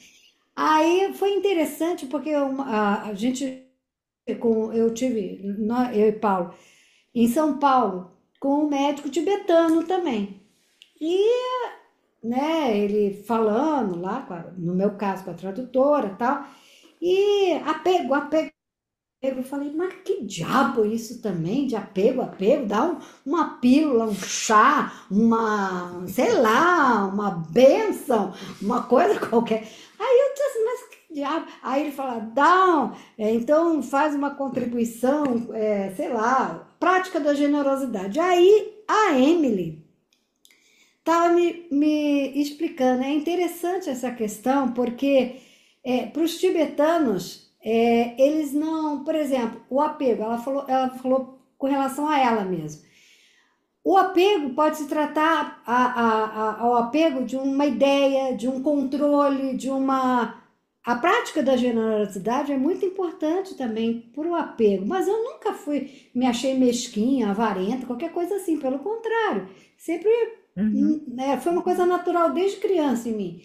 Aí foi interessante porque a gente, eu tive, eu e Paulo, em São Paulo, com um médico tibetano também. E, né, ele falando lá, no meu caso, com a tradutora e tal, e apego Eu falei, mas que diabo é isso também de apego, apego? Dá uma pílula, um chá, sei lá, uma bênção, uma coisa qualquer. Aí eu disse assim, mas que diabo? Aí ele fala, então faz uma contribuição, sei lá, prática da generosidade. Aí a Emily estava me explicando. É interessante essa questão, porque para os tibetanos, eles não, por exemplo, o apego, ela falou com relação a ela mesma. O apego pode se tratar ao apego de uma ideia, de um controle, de uma. A prática da generosidade é muito importante também para o apego, mas eu nunca me achei mesquinha, avarenta, qualquer coisa assim, pelo contrário, sempre Uhum, foi uma coisa natural desde criança em mim.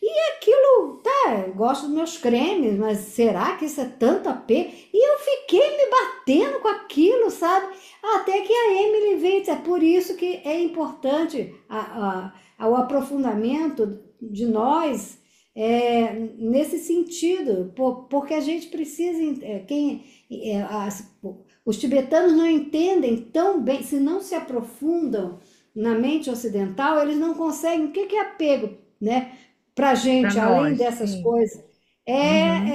E aquilo, tá, eu gosto dos meus cremes, mas será que isso é tanto apego? E eu fiquei me batendo com aquilo, sabe? Até que a Emily veio e disse, é por isso que é importante o aprofundamento de nós nesse sentido, porque a gente precisa, os tibetanos não entendem tão bem, se não se aprofundam na mente ocidental, eles não conseguem, o que que é apego, né? Para para gente, além nós, dessas sim. coisas, Uhum,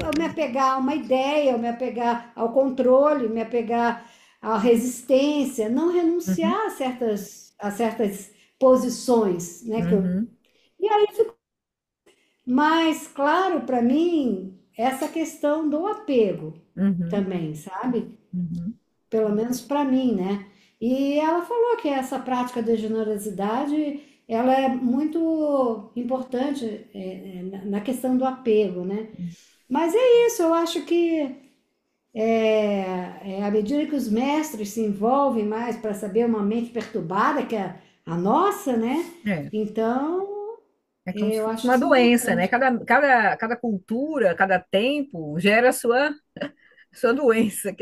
eu me apegar a uma ideia, eu me apegar ao controle, me apegar à resistência, não uhum, renunciar a certas posições, né? uhum, E aí ficou mais claro para mim essa questão do apego uhum, também, sabe? uhum, Pelo menos para mim, né? E ela falou que essa prática da generosidade, ela é muito importante na questão do apego, né? Mas é isso, eu acho que à medida que os mestres se envolvem mais para saber uma mente perturbada, que é a nossa, né? é. Então, É como se eu fosse acho uma isso doença, né? importante. Cada cultura, cada tempo gera a sua doença,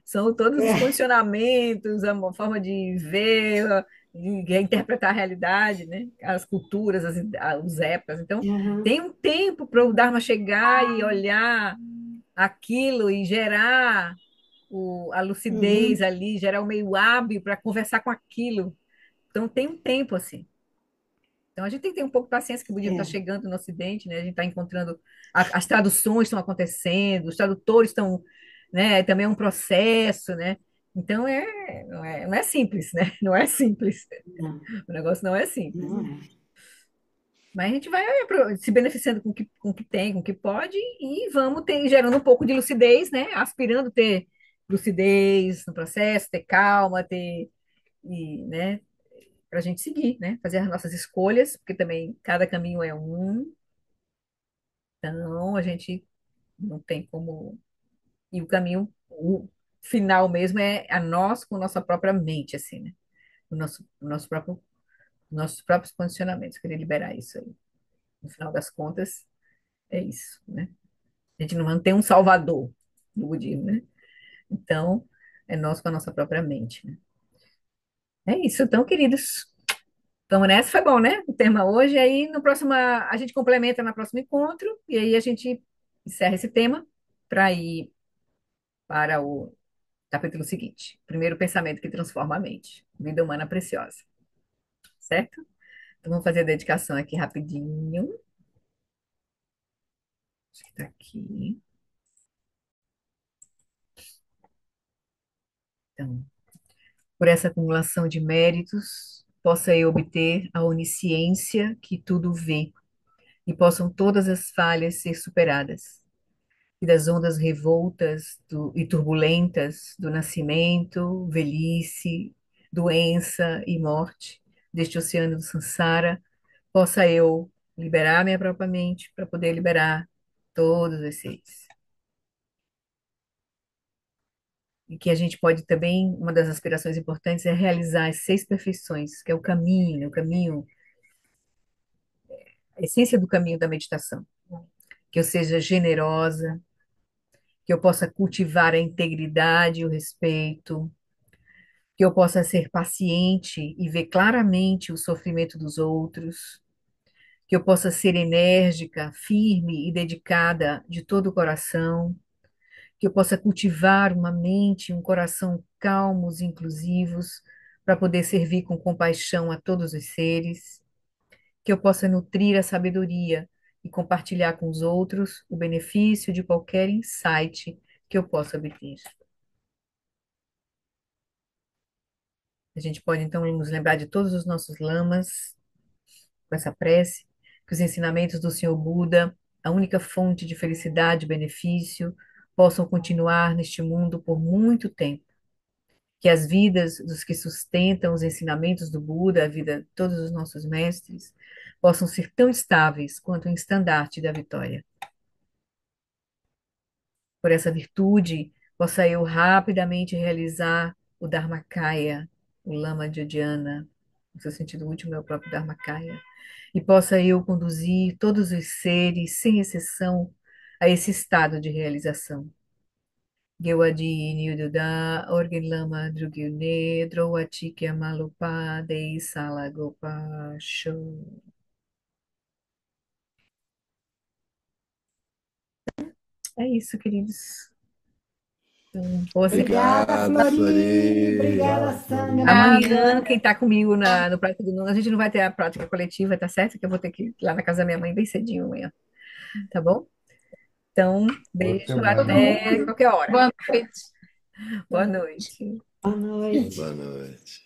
são todos os É, condicionamentos, forma de ver, de interpretar a realidade, né? As culturas, os épocas. Então, aham, tem um tempo para o Dharma chegar e olhar aquilo e gerar a lucidez uhum, ali, gerar o meio hábil para conversar com aquilo. Então, tem um tempo assim. Então, a gente tem que ter um pouco de paciência que o budismo está é, chegando no Ocidente, né? A gente está encontrando, as traduções estão acontecendo, os tradutores estão, né? Também é um processo, né? Então, não é simples, né? Não é simples. não, O negócio não é simples. não é. Mas a gente vai se beneficiando com o que tem, com o que pode, e vamos gerando um pouco de lucidez, né? Aspirando ter lucidez no processo, ter calma, né? Para a gente seguir, né? Fazer as nossas escolhas, porque também cada caminho é um. Então, a gente não tem como. E o caminho, o final mesmo é a nós com nossa própria mente, assim, né? Nossos próprios condicionamentos, querer liberar isso aí. No final das contas, é isso, né? A gente não tem um salvador no budismo, né? Então, é nós com a nossa própria mente, né? É isso, então, queridos. Então, nessa foi bom, né? O tema hoje. Aí, no próximo, a gente complementa no próximo encontro, e aí a gente encerra esse tema para ir para o capítulo seguinte. Primeiro pensamento que transforma a mente. Vida humana preciosa. Certo? Então vamos fazer a dedicação aqui rapidinho. Acho que tá aqui. Então, por essa acumulação de méritos, possa eu obter a onisciência que tudo vê, e possam todas as falhas ser superadas. E das ondas revoltas e turbulentas do nascimento, velhice, doença e morte, deste oceano do Sansara, possa eu liberar minha própria mente para poder liberar todos os seres. E que a gente pode também, uma das aspirações importantes é realizar as 6 perfeições, que é o caminho, né? O caminho, a essência do caminho da meditação. Que eu seja generosa, que eu possa cultivar a integridade e o respeito, que eu possa ser paciente e ver claramente o sofrimento dos outros, que eu possa ser enérgica, firme e dedicada de todo o coração, que eu possa cultivar uma mente e um coração calmos e inclusivos, para poder servir com compaixão a todos os seres, que eu possa nutrir a sabedoria e compartilhar com os outros o benefício de qualquer insight que eu possa obter. A gente pode então nos lembrar de todos os nossos lamas com essa prece, que os ensinamentos do Senhor Buda, a única fonte de felicidade e benefício, possam continuar neste mundo por muito tempo. Que as vidas dos que sustentam os ensinamentos do Buda, a vida de todos os nossos mestres, possam ser tão estáveis quanto o estandarte da vitória. Por essa virtude, possa eu rapidamente realizar o Dharmakaya, o Lama de Uddiyana, no seu sentido último é o próprio Dharmakaya, e possa eu conduzir todos os seres, sem exceção, a esse estado de realização. Gewadi Niududa, Orgen Lama Drugilne, Drowati Malupa, Dei Salagopa Show. É isso, queridos. Então, boa semana. Obrigada, Obrigado, Florine. Flori. Obrigada, Obrigado, Sangra. Flori. Amanhã, quem está comigo no Prática do Mundo, a gente não vai ter a prática coletiva, tá certo? Que eu vou ter que ir lá na casa da minha mãe bem cedinho amanhã, tá bom? Então, Boa beijo, Todo semana. até mundo, qualquer hora. boa noite. Boa Boa noite. noite. Boa noite. Boa noite.